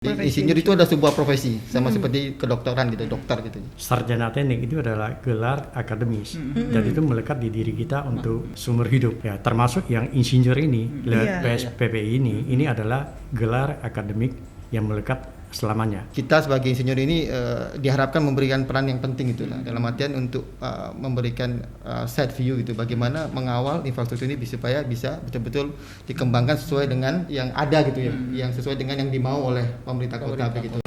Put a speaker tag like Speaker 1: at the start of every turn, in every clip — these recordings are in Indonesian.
Speaker 1: Insinyur itu adalah sebuah profesi, sama seperti kedokteran gitu, dokter gitu.
Speaker 2: Sarjana teknik itu adalah gelar akademis dan itu melekat di diri kita untuk seumur hidup. Ya, termasuk yang insinyur ini, PSPPI ini adalah gelar akademik yang melekat selamanya.
Speaker 1: Kita sebagai insinyur ini diharapkan memberikan peran yang penting gitu lah, dalam artian untuk memberikan side view gitu, bagaimana mengawal infrastruktur ini supaya bisa betul-betul dikembangkan sesuai dengan yang ada gitu ya, yang sesuai dengan yang dimau oleh pemerintah kota begitu.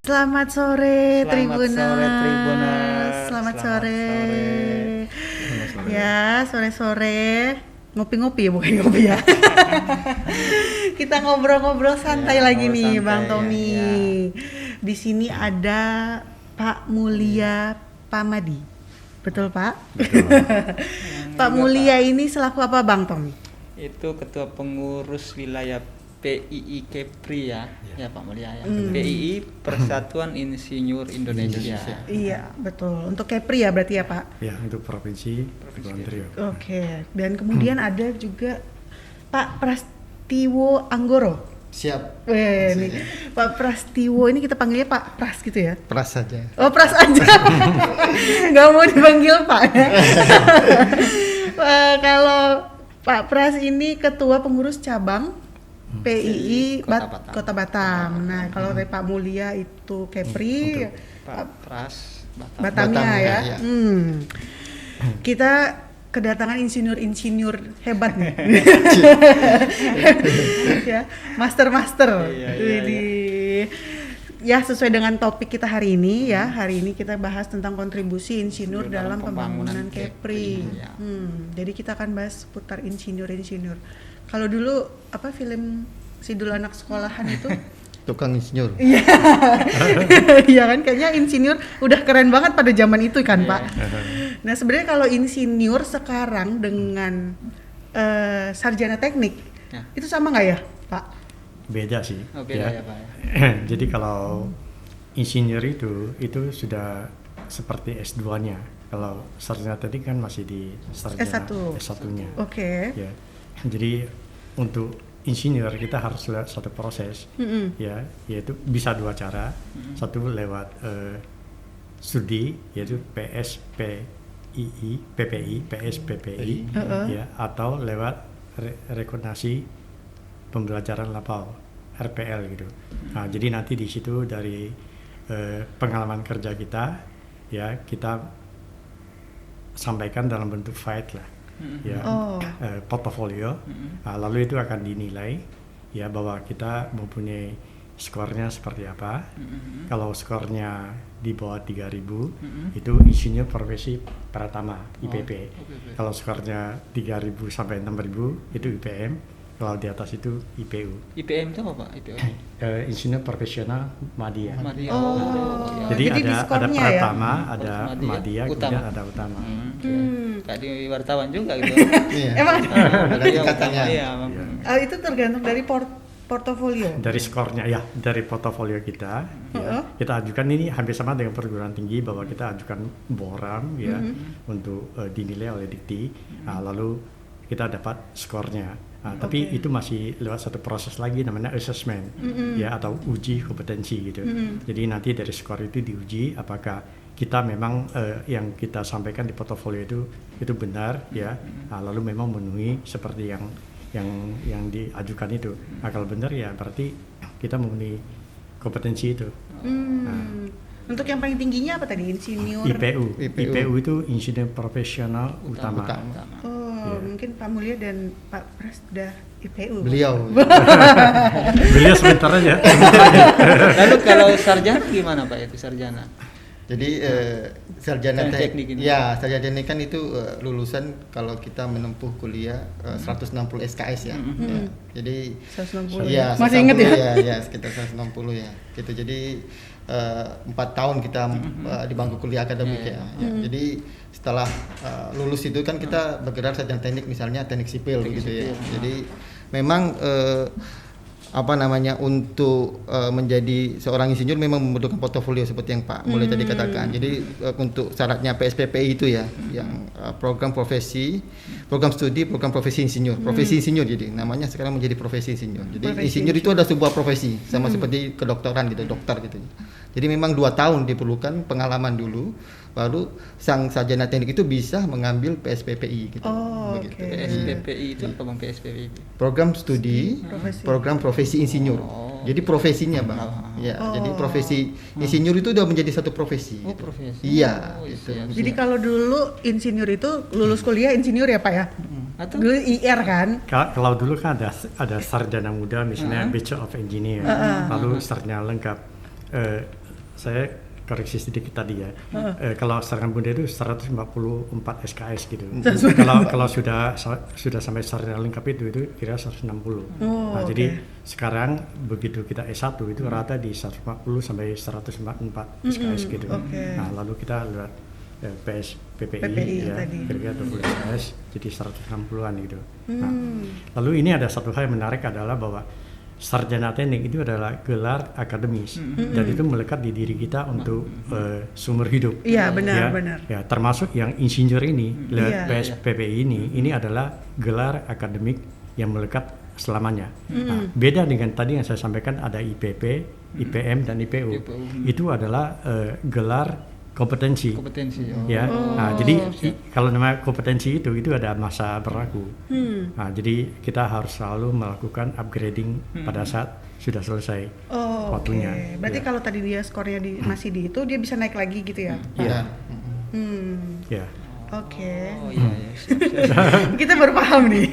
Speaker 3: Selamat sore Tribuners.
Speaker 4: Selamat sore.
Speaker 3: Ya, sore-sore ngopi-ngopi ya, bukan ngopi ya. Kita ngobrol-ngobrol santai lagi nih,
Speaker 4: santai,
Speaker 3: Bang Tommy.
Speaker 4: ya.
Speaker 3: Di sini ada Pak Mulia Pamadi. Betul, Pak?
Speaker 2: Betul.
Speaker 3: Pak Mulia ini selaku apa, Bang Tommy?
Speaker 4: Itu ketua pengurus wilayah PII Kepri ya Pak Mulia ya. PII Persatuan Insinyur Indonesia.
Speaker 3: Iya, betul. Untuk Kepri ya berarti ya, Pak?
Speaker 2: Ya, untuk Provinsi Kepulauan Riau.
Speaker 3: Oke. Dan kemudian ada juga Pak Prastiwo Anggoro.
Speaker 1: Siap.
Speaker 3: Nih, Pak Prastiwo ini kita panggilnya Pak Pras gitu ya?
Speaker 1: Pras saja.
Speaker 3: Oh, Pras aja. Nggak mau dipanggil Pak ya? Kalau Pak Pras ini ketua pengurus cabang PII Kota Batam. Nah, kalau dari Pak Mulia itu Kepri,
Speaker 4: Pak Pras
Speaker 3: Batamnya ya.
Speaker 1: ya.
Speaker 3: Kita kedatangan insinyur hebat nih. Ya, master.
Speaker 4: Iya.
Speaker 3: Ya, sesuai dengan topik kita hari ini ya. Hari ini kita bahas tentang kontribusi insinyur dalam pembangunan Kepri.
Speaker 4: Ya.
Speaker 3: Jadi kita akan bahas seputar insinyur. Kalau dulu apa film Sidul Anak Sekolahan itu?
Speaker 1: Tukang insinyur.
Speaker 3: Iya kan, kayaknya insinyur udah keren banget pada zaman itu kan, Pak. Nah, sebenarnya kalau insinyur sekarang dengan sarjana teknik itu sama nggak ya, Pak?
Speaker 2: Beda sih.
Speaker 4: Oh, beda ya, Pak.
Speaker 2: Jadi kalau insinyur itu sudah seperti S2-nya. Kalau sarjana teknik kan masih di sarjana S1-nya.
Speaker 3: Oke.
Speaker 2: Ya. Jadi untuk insinyur kita harus lewat satu proses, ya, yaitu bisa dua cara. Satu lewat studi, yaitu PSPPI, ya, atau lewat rekognisi pembelajaran lapau (RPL) gitu. Nah, jadi nanti di situ dari pengalaman kerja kita, ya, kita sampaikan dalam bentuk file lah. Ya, portofolio, lalu itu akan dinilai ya bahwa kita mempunyai skornya seperti apa. Kalau skornya di bawah 3.000 itu insinyur profesi pratama IPP. Kalau skornya 3.000 sampai 6.000 itu IPM. Kalau di atas itu IPU.
Speaker 4: IPM itu apa, Pak? IPM?
Speaker 2: Insinyur profesional Madya.
Speaker 3: Jadi
Speaker 2: Jadi ada pratama,
Speaker 4: ya?
Speaker 2: ada Madya, kemudian ada utama.
Speaker 4: Kayak di wartawan juga gitu.
Speaker 1: Iya.
Speaker 3: Emang
Speaker 1: Ada tingkatannya.
Speaker 4: Iya.
Speaker 3: itu tergantung dari portofolio.
Speaker 2: Dari skornya ya, dari portofolio kita, ya, kita ajukan ini hampir sama dengan perguruan tinggi bahwa kita ajukan boram ya untuk dinilai oleh Dikti, lalu kita dapat skornya. Tapi itu masih lewat satu proses lagi namanya assessment ya, atau uji kompetensi gitu. Jadi nanti dari skor itu diuji apakah kita memang yang kita sampaikan di portofolio itu benar ya, lalu memang memenuhi seperti yang diajukan itu. Kalau benar ya berarti kita memenuhi kompetensi itu.
Speaker 3: Untuk yang paling tingginya apa tadi? Insinyur
Speaker 2: IPU itu insinyur profesional utama.
Speaker 3: Mungkin Pak Mulia dan Pak Pras udah IPU.
Speaker 1: Beliau
Speaker 2: sebentar aja.
Speaker 4: Lalu kalau sarjana gimana, Pak? Itu sarjana.
Speaker 1: Jadi sarjana
Speaker 4: teknik ini.
Speaker 1: Ya, sarjana teknik kan itu lulusan kalau kita menempuh kuliah 160 SKS ya. Ya. Jadi
Speaker 3: 160.
Speaker 1: Iya,
Speaker 3: Masih ingat ya?
Speaker 1: Ya, sekitar 160 ya. Gitu. Jadi 4 tahun kita di bangku kuliah akademik ya. Jadi setelah lulus itu kan kita bergerak sarjana teknik, misalnya teknik sipil gitu ya. Jadi memang untuk menjadi seorang insinyur memang membutuhkan portofolio seperti yang Pak Mulya tadi katakan. Jadi untuk syaratnya PSPPI itu ya, yang program studi, program profesi insinyur. Profesi insinyur jadi namanya sekarang menjadi profesi insinyur. Jadi insinyur itu adalah sebuah profesi sama seperti kedokteran gitu, dokter gitu. Jadi memang 2 tahun diperlukan pengalaman dulu, baru sang sarjana teknik itu bisa mengambil PSPPI gitu. Begitu.
Speaker 4: PSPPI itu apa Bang PSPPI?
Speaker 1: Program studi, program profesi insinyur. Jadi profesinya Bang. Jadi profesi insinyur itu udah menjadi satu profesi.
Speaker 4: Oh, profesi.
Speaker 1: Iya, gitu.
Speaker 4: Siap.
Speaker 3: Jadi kalau dulu insinyur itu lulus kuliah insinyur ya Pak ya?
Speaker 4: Atau
Speaker 3: Dulu IR kan?
Speaker 2: Kalau dulu kan ada sarjana muda misalnya Bachelor of Engineer, lalu sarjana lengkap. Saya koreksi sedikit tadi ya. Kalau sarjana muda itu 154 SKS gitu. Kalau sudah sampai sarjana lengkap itu kira 160. Jadi sekarang begitu kita S1 itu rata di 140 sampai 144 SKS gitu. Nah, lalu kita lihat PPI ya, kira-kira 20 SKS jadi 160-an gitu. Nah, lalu ini ada satu hal yang menarik adalah bahwa sarjana teknik itu adalah gelar akademis dan itu melekat di diri kita untuk seumur hidup.
Speaker 3: Iya benar.
Speaker 2: Ya, termasuk yang insinyur ini, PSPPI ini adalah gelar akademik yang melekat selamanya. Nah, beda dengan tadi yang saya sampaikan ada IPP, IPM dan IPU. Itu adalah gelar kompetensi. Ya. Nah, jadi kalau namanya kompetensi itu ada masa berlaku. Nah, jadi kita harus selalu melakukan upgrading pada saat sudah selesai waktunya.
Speaker 3: Berarti kalau tadi dia skornya masih di itu, dia bisa naik lagi gitu ya?
Speaker 1: Iya.
Speaker 2: Ya.
Speaker 3: Oke.
Speaker 4: Siap.
Speaker 3: Kita baru paham nih.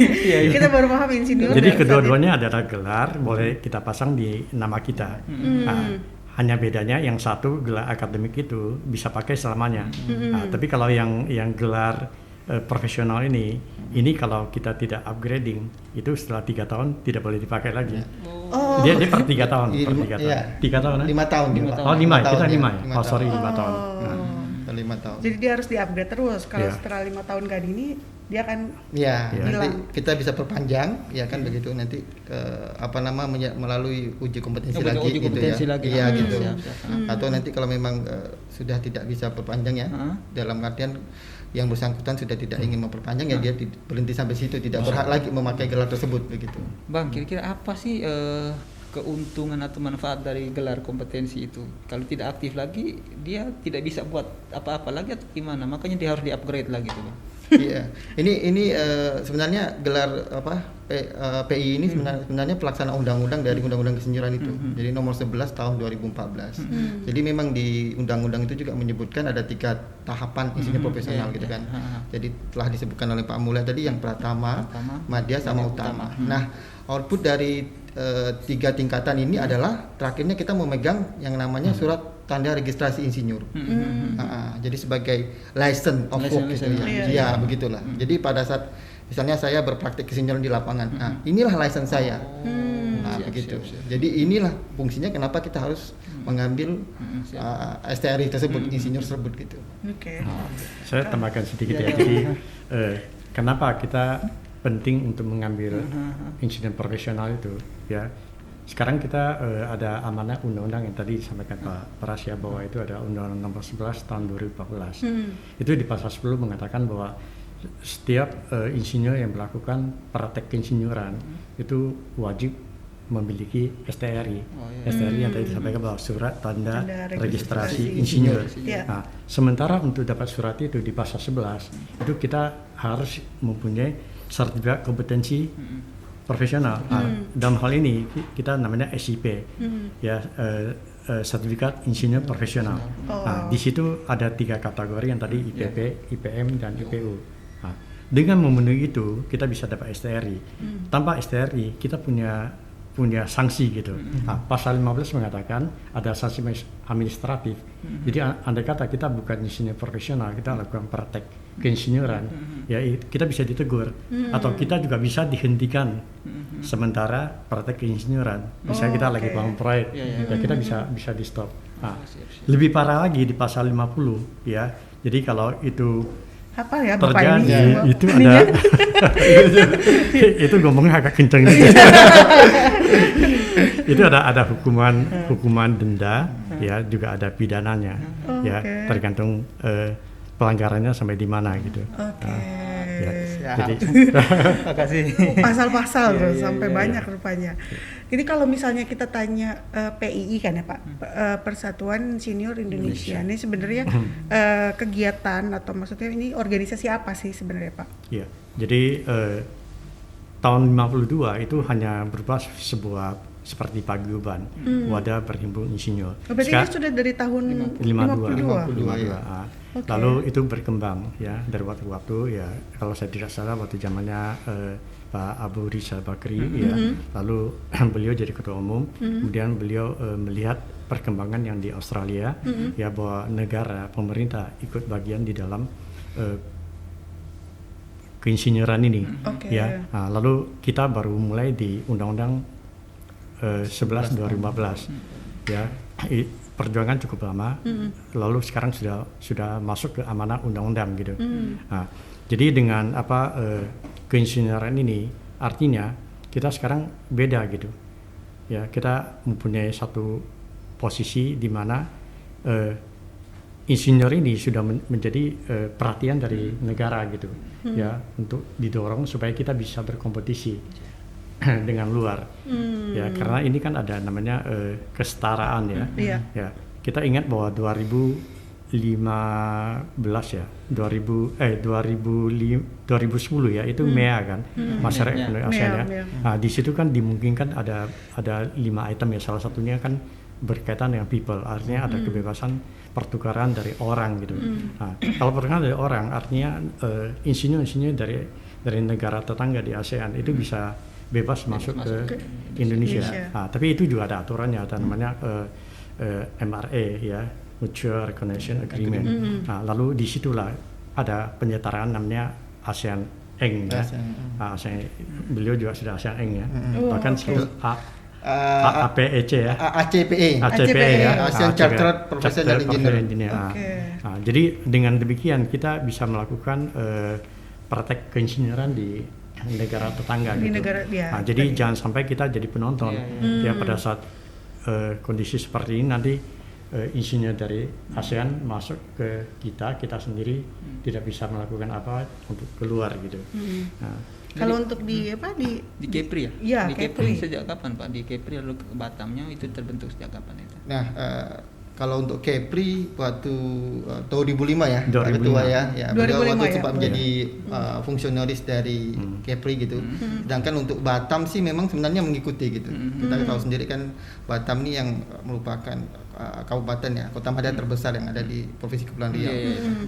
Speaker 3: Kita baru paham insinyur.
Speaker 2: Jadi kedua-duanya adalah gelar, boleh kita pasang di nama kita. Nah, hanya bedanya yang satu gelar akademik itu bisa pakai selamanya. Nah, tapi kalau yang gelar profesional ini kalau kita tidak upgrading itu setelah 3 tahun tidak boleh dipakai lagi. Dia per 3 tahun, per 3 tahun. 3 tahun?
Speaker 1: 5 tahun.
Speaker 2: Oh 5, kita 5 ya? Oh sorry 5 tahun. Nah.
Speaker 1: 5 tahun.
Speaker 3: Jadi dia harus di-upgrade terus. Kalau setelah 5 tahun gak ini, dia akan
Speaker 1: nanti kita bisa perpanjang, ya kan begitu nanti melalui uji kompetensi lagi gitu ya. Iya gitu. Atau nanti kalau memang sudah tidak bisa perpanjang ya, dalam artian yang bersangkutan sudah tidak ingin memperpanjang ya dia berhenti sampai situ, tidak berhak lagi memakai gelar tersebut begitu.
Speaker 4: Bang, kira-kira apa sih keuntungan atau manfaat dari gelar kompetensi itu? Kalau tidak aktif lagi, dia tidak bisa buat apa-apa lagi atau gimana? Makanya dia harus di-upgrade lagi tuh, Bang.
Speaker 1: Iya. Ini sebenarnya gelar PI ini sebenarnya pelaksana undang-undang dari Undang-Undang Kesinjuran itu. Jadi nomor 11 tahun 2014. Jadi memang di undang-undang itu juga menyebutkan ada 3 tahapan insinyur profesional gitu kan. Jadi telah disebutkan oleh Pak Mulya tadi yang pertama, madya sama utama. Nah, output dari 3 tingkatan ini adalah terakhirnya kita memegang yang namanya surat tanda registrasi insinyur. Jadi sebagai license of work gitu ya. Ya, begitulah. Jadi pada saat misalnya saya berpraktik kesinjuran di lapangan. Nah, inilah license saya. Begitu. Jadi inilah fungsinya kenapa kita harus mengambil STRI tersebut, insinyur tersebut gitu.
Speaker 2: Saya tambahkan sedikit ya. Jadi kenapa kita penting untuk mengambil insinyur profesional itu ya. Sekarang kita ada amanah undang-undang yang tadi disampaikan Pak Pras ya, bahwa itu ada undang-undang nomor 11 tahun 2014. Itu di pasal 10 mengatakan bahwa setiap insinyur yang melakukan praktek keinsinyuran itu wajib memiliki STRI. STRI yang tadi disampaikan bahwa surat tanda registrasi insinyur. Nah, sementara untuk dapat surat itu di pasal 11 itu kita harus mempunyai sertifikat kompetensi profesional. Dalam hal ini kita namanya SIP, ya sertifikat insinyur profesional. Nah, di situ ada 3 kategori yang tadi IPP, IPM dan IPU. Nah, dengan memenuhi itu kita bisa dapat STRI. Tanpa STRI kita punya sanksi gitu. Nah, pasal 15 mengatakan ada sanksi administratif. Jadi andai kata kita bukan insinyur profesional, kita lakukan praktek keinsinyuran, ya kita bisa ditegur atau kita juga bisa dihentikan sementara praktek keinsinyuran. Misalnya kita lagi bangun proyek, ya kita bisa di stop. Nah, lebih parah lagi di pasal 50 ya. Jadi kalau itu terjadi itu ada itu ngomongnya agak kenceng. Itu ada hukuman denda, ya juga ada pidananya, ya
Speaker 3: Oke.
Speaker 2: tergantung pelanggarannya sampai di mana gitu.
Speaker 3: Oke.
Speaker 2: Ya,
Speaker 1: Siap.
Speaker 2: jadi
Speaker 4: Makasih.
Speaker 3: Pasal-pasal
Speaker 4: Iya,
Speaker 3: tuh
Speaker 4: iya,
Speaker 3: sampai
Speaker 4: iya,
Speaker 3: banyak rupanya. Ini kalau misalnya kita tanya PII kan ya Pak, Persatuan Insinyur Indonesia. Ini sebenarnya kegiatan atau maksudnya ini organisasi apa sih sebenarnya Pak?
Speaker 2: ya, jadi tahun 52 itu hanya berupa sebuah seperti paguyuban, wadah berhimpun insinyur.
Speaker 3: Berarti ini sudah dari tahun
Speaker 2: 52.
Speaker 1: ya.
Speaker 3: Oke.
Speaker 2: Lalu itu berkembang ya dari waktu ke waktu ya, kalau saya tidak salah waktu zamannya Pak Abu Rizal Bakri ya, lalu beliau jadi ketua umum, kemudian beliau melihat perkembangan yang di Australia ya, bahwa negara pemerintah ikut bagian di dalam keinsinyuran ini
Speaker 3: Oke.
Speaker 2: ya. Nah, lalu kita baru mulai di Undang-Undang 11 2015 ya. Perjuangan cukup lama, lalu sekarang sudah masuk ke amanah undang-undang gitu. Nah, jadi dengan keinsinyuran ini artinya kita sekarang beda gitu ya, kita mempunyai satu posisi di mana insinyur ini sudah menjadi perhatian dari negara gitu ya, untuk didorong supaya kita bisa berkompetisi dengan luar ya, karena ini kan ada namanya kesetaraan ya. Ya, kita ingat bahwa 2015 ya, 2010 ya, itu MEA kan, masyarakat ekonomi ASEAN ya.
Speaker 3: MEA.
Speaker 2: Nah, di situ kan dimungkinkan ada 5 item ya, salah satunya kan berkaitan dengan people, artinya ada kebebasan pertukaran dari orang gitu. Nah, kalau pertukaran dari orang artinya insinyur-insinyur dari negara tetangga di ASEAN itu bisa bebas masuk ke Indonesia. Nah, tapi itu juga ada aturannya, ada namanya MRA ya, Mutual Recognition Agreement. Nah, lalu disitulah ada penyetaraan namanya ASEAN Eng ya. ASEAN, beliau juga sudah ASEAN Eng ya. Bahkan sebelum APEC ya.
Speaker 1: ACPE.
Speaker 2: ACPE ya.
Speaker 1: ASEAN Chartered Professional Engineer.
Speaker 2: Nah, jadi dengan demikian kita bisa melakukan praktek keinsinyuran di negara tetangga
Speaker 3: Di
Speaker 2: gitu.
Speaker 3: negara, ya,
Speaker 2: Nah, jadi jangan sampai kita jadi penonton ya pada saat kondisi seperti ini, nanti insinyur dari ASEAN masuk ke kita sendiri tidak bisa melakukan apa untuk keluar gitu. Nah,
Speaker 3: Kalau untuk di
Speaker 4: Kepri ya?
Speaker 3: Iya,
Speaker 4: Di
Speaker 3: Kepri.
Speaker 4: Kepri sejak kapan Pak? Di Kepri lalu ke Batamnya itu terbentuk sejak kapan itu?
Speaker 1: Nah, kalau untuk Kepri waktu 2005 ya, Pak
Speaker 2: 2005.
Speaker 1: Ketua ya, beliau
Speaker 3: 2005
Speaker 1: waktu
Speaker 3: ya?
Speaker 1: sempat menjadi fungsionaris dari Kepri gitu. Sedangkan untuk Batam sih memang sebenarnya mengikuti gitu. Kita tahu sendiri kan Batam ini yang merupakan kabupaten ya, kota madya terbesar yang ada di Provinsi Kepulauan Riau.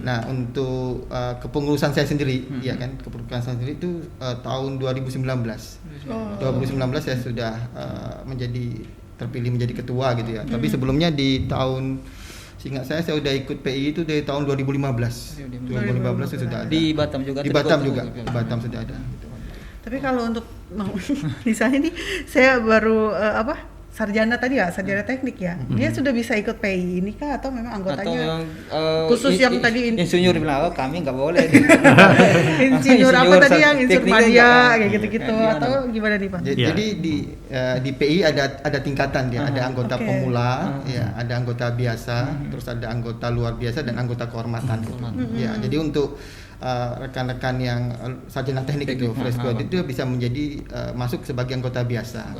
Speaker 1: Nah, untuk kepengurusan saya sendiri, ya kan, kepengurusan saya sendiri itu tahun 2019. 2019 saya sudah terpilih menjadi ketua gitu ya. Tapi sebelumnya di tahun, seingat saya sudah ikut PI itu dari tahun 2015. 2015 itu sudah ada.
Speaker 4: Di Batam juga?
Speaker 1: Di Batam juga. Di Batam sudah ada. Gitu.
Speaker 3: Tapi kalau untuk misalnya nih saya baru sarjana tadi ya, sarjana teknik ya, dia sudah bisa ikut PI ini kah atau memang
Speaker 4: Atau
Speaker 3: anggotanya
Speaker 4: yang
Speaker 3: khusus yang tadi
Speaker 4: insinyur bilang, oh kami nggak boleh.
Speaker 3: insinyur apa tadi yang insur
Speaker 4: tekniknya
Speaker 3: madya
Speaker 4: nggak-
Speaker 3: kayak gitu-gitu
Speaker 4: gimana?
Speaker 3: atau gimana nih Pak?
Speaker 2: Iya.
Speaker 1: Jadi di PI ada tingkatan dia, ada anggota
Speaker 3: Oke.
Speaker 1: pemula, ya, ada anggota biasa, terus ada anggota luar biasa dan anggota kehormatan. Gitu. Ya, jadi untuk rekan-rekan yang sarjana teknik itu fresh graduate itu bisa menjadi masuk sebagai anggota biasa.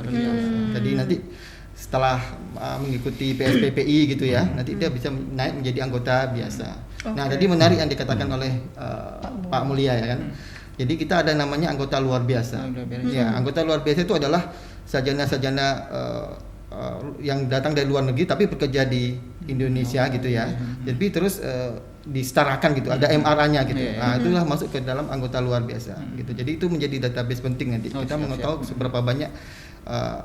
Speaker 1: Jadi nanti setelah mengikuti PSPPI gitu ya, nanti dia bisa naik menjadi anggota biasa. Nah, tadi menarik yang dikatakan oleh Pak Mulia ya kan. Jadi kita ada namanya anggota luar biasa. Ya, anggota luar biasa itu adalah sarjana-sarjana yang datang dari luar negeri tapi bekerja di Indonesia gitu ya. Jadi terus disetarakan gitu, ada MRA-nya gitu. Nah, itulah masuk ke dalam anggota luar biasa gitu. Jadi itu menjadi database penting nanti. Kita mengetahui seberapa banyak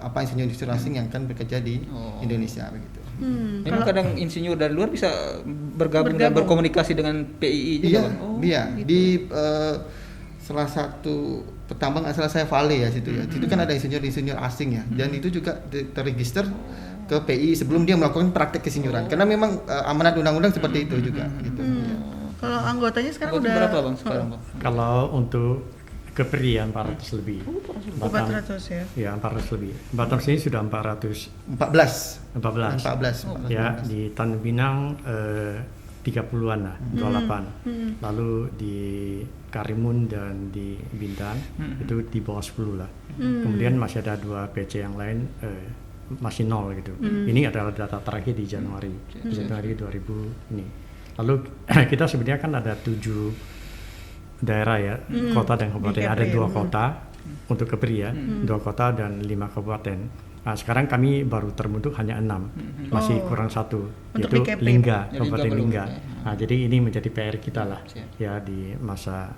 Speaker 1: apa insinyur asing yang akan bekerja di Indonesia begitu.
Speaker 4: Memang kadang insinyur dari luar bisa bergabung dan berkomunikasi dengan PII juga.
Speaker 1: Iya,
Speaker 4: Bang? Oh,
Speaker 1: iya.
Speaker 3: gitu.
Speaker 1: Di salah satu petambang asal saya Vale ya situ ya. Situ kan ada insinyur asing ya, dan itu juga terregister ke PI sebelum dia melakukan praktek kesinnyuran. Karena memang amanat undang-undang seperti itu juga gitu. Ya.
Speaker 3: Kalau anggotanya sekarang
Speaker 4: Anggota
Speaker 3: udah
Speaker 4: berapa Bang sekarang Bang?
Speaker 2: kalau untuk Kepri ya 400 lebih. Batam
Speaker 3: 400 ya.
Speaker 2: ya 400 lebih. Batam sini sudah 414
Speaker 1: 14.
Speaker 2: ya, di Tanjung Pinang 30-an lah, 28. Lalu di Karimun dan di Bintan itu di bawah 10 lah. Kemudian masih ada 2 PC yang lain masih 0 gitu. Ini adalah data terakhir di Januari 2000 ini. Lalu kita sebenarnya kan ada 7 daerah ya, kota dan kabupaten. Ada 2 kota untuk Kepri ya, 2 kota dan 5 kabupaten. Nah, sekarang kami baru terbentuk hanya 6, masih kurang 1, yaitu
Speaker 3: PKP.
Speaker 2: Lingga,
Speaker 4: Ya,
Speaker 2: Kabupaten
Speaker 4: Lingga belum,
Speaker 2: Lingga.
Speaker 4: ya.
Speaker 2: Nah, jadi ini menjadi PR kita lah,
Speaker 4: Siap.
Speaker 2: ya di masa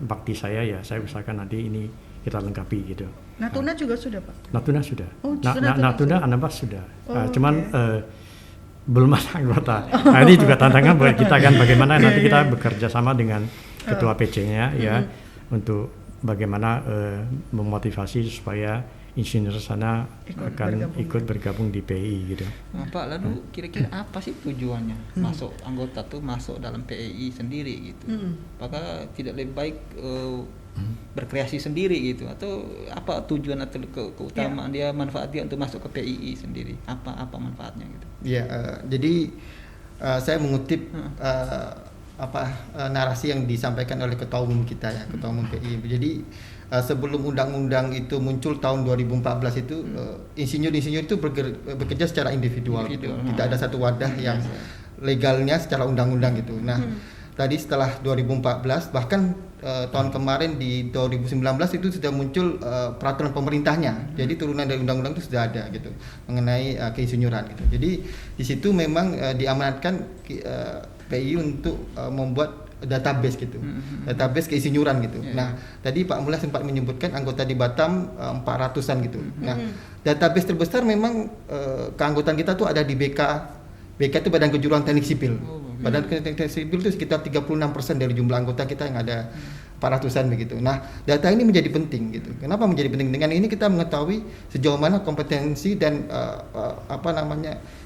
Speaker 2: bakti saya ya, saya usahakan nanti ini kita lengkapi gitu.
Speaker 3: Natuna juga sudah Pak?
Speaker 2: Natuna sudah,
Speaker 3: Oh, sudah
Speaker 2: Natuna Anambas sudah.
Speaker 3: Oh,
Speaker 2: Cuman
Speaker 3: oke.
Speaker 2: belum ada anggota. Nah, ini juga tantangan buat kita kan, bagaimana nanti kita bekerja sama dengan ketua PC-nya ya, untuk bagaimana memotivasi supaya insinyur sana ikut bergabung di PI gitu.
Speaker 4: Nah, Pak, lalu kira-kira apa sih tujuannya masuk anggota tuh masuk dalam PEI sendiri gitu? Apakah tidak lebih baik berkreasi sendiri gitu, atau apa tujuan atau keutamaan dia, manfaat dia untuk masuk ke PII sendiri? Apa manfaatnya gitu?
Speaker 1: Ya, jadi saya mengutip narasi yang disampaikan oleh ketua umum kita ya, ketua umum PI. Jadi sebelum undang-undang itu muncul tahun 2014 itu insinyur-insinyur itu bekerja secara individual. Gitu. Tidak ada satu wadah yang legalnya secara undang-undang gitu. Nah, tadi setelah 2014 bahkan tahun kemarin di 2019 itu sudah muncul peraturan pemerintahnya. Jadi turunan dari undang-undang itu sudah ada gitu mengenai keinsinyuran gitu. Jadi di situ memang diamanatkan PI untuk membuat database gitu, database keinsinyuran gitu. Nah, tadi Pak Mulya sempat menyebutkan anggota di Batam 400-an gitu. Nah, database terbesar memang keanggotaan kita tuh ada di BK itu Badan Kejuruan Teknik Sipil. Badan Teknik Sipil itu sekitar 36% dari jumlah anggota kita yang ada 400-an begitu. Nah, data ini menjadi penting gitu. Kenapa menjadi penting? Dengan ini kita mengetahui sejauh mana kompetensi dan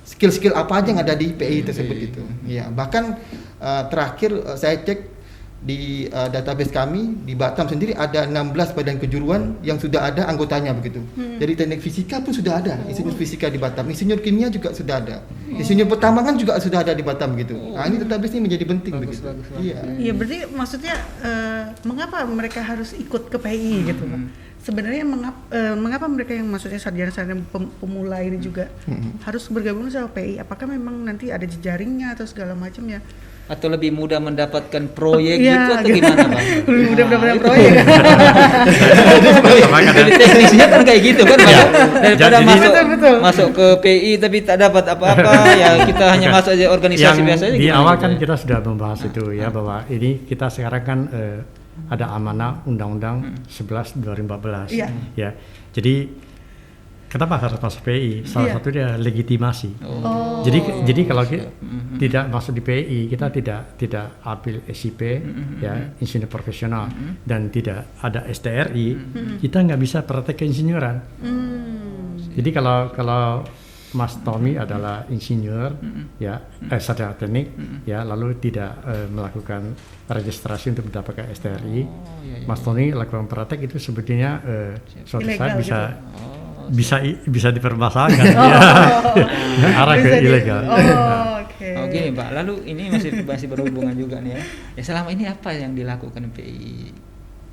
Speaker 1: skill-skill apa aja yang ada di PI tersebut gitu. Ya, bahkan terakhir saya cek di database kami di Batam sendiri ada 16 badan kejuruan yang sudah ada anggotanya begitu. Jadi teknik fisika pun sudah ada, insinyur fisika di Batam, insinyur kimia juga sudah ada, insinyur pertambangan juga sudah ada di Batam gitu. Nah, ini database ini menjadi penting begitu. Iya.
Speaker 3: Iya, berarti maksudnya mengapa mereka harus ikut ke PI gitu Pak? Sebenarnya mengapa mereka yang maksudnya sarjana-sarjana pemula ini juga harus bergabung sama PI? Apakah memang nanti ada jejaringnya atau segala macamnya?
Speaker 4: Atau lebih mudah mendapatkan proyek
Speaker 3: Iya,
Speaker 4: gitu atau gimana Bang?
Speaker 3: Lebih mudah mendapatkan
Speaker 4: itu.
Speaker 3: proyek.
Speaker 4: Jadi teknisnya kan kayak gitu kan, Bang. Daripada
Speaker 2: Jadi-
Speaker 4: masuk ke PI tapi tak dapat apa-apa, ya kita hanya masuk aja organisasi
Speaker 2: Yang
Speaker 4: biasa aja.
Speaker 2: di
Speaker 4: gimana
Speaker 2: awal
Speaker 4: gitu
Speaker 2: kan
Speaker 4: ya?
Speaker 2: kita sudah membahas itu ya, bahwa ini kita sekarang kan ada amanah Undang-Undang 11 2014
Speaker 3: Iya.
Speaker 2: ya. Jadi kenapa harus masuk PI? Salah satu dia legitimasi. Jadi kalau kita tidak masuk di PI, kita tidak ambil SIP ya, insinyur profesional, dan tidak ada STRI, kita nggak bisa praktek keinsinyuran. Jadi kalau Mas Tommy adalah insinyur ya, sarjana teknik ya, lalu tidak melakukan registrasi untuk mendapatkan STRI, Mas Tommy lakukan praktek, itu sebetulnya suatu saat
Speaker 3: Ilegal
Speaker 2: bisa dipermasalahkan ya. Arah ke ilegal.
Speaker 3: Oke.
Speaker 4: Oh gini Pak, lalu ini masih berhubungan juga nih ya. Ya selama ini apa yang dilakukan PI?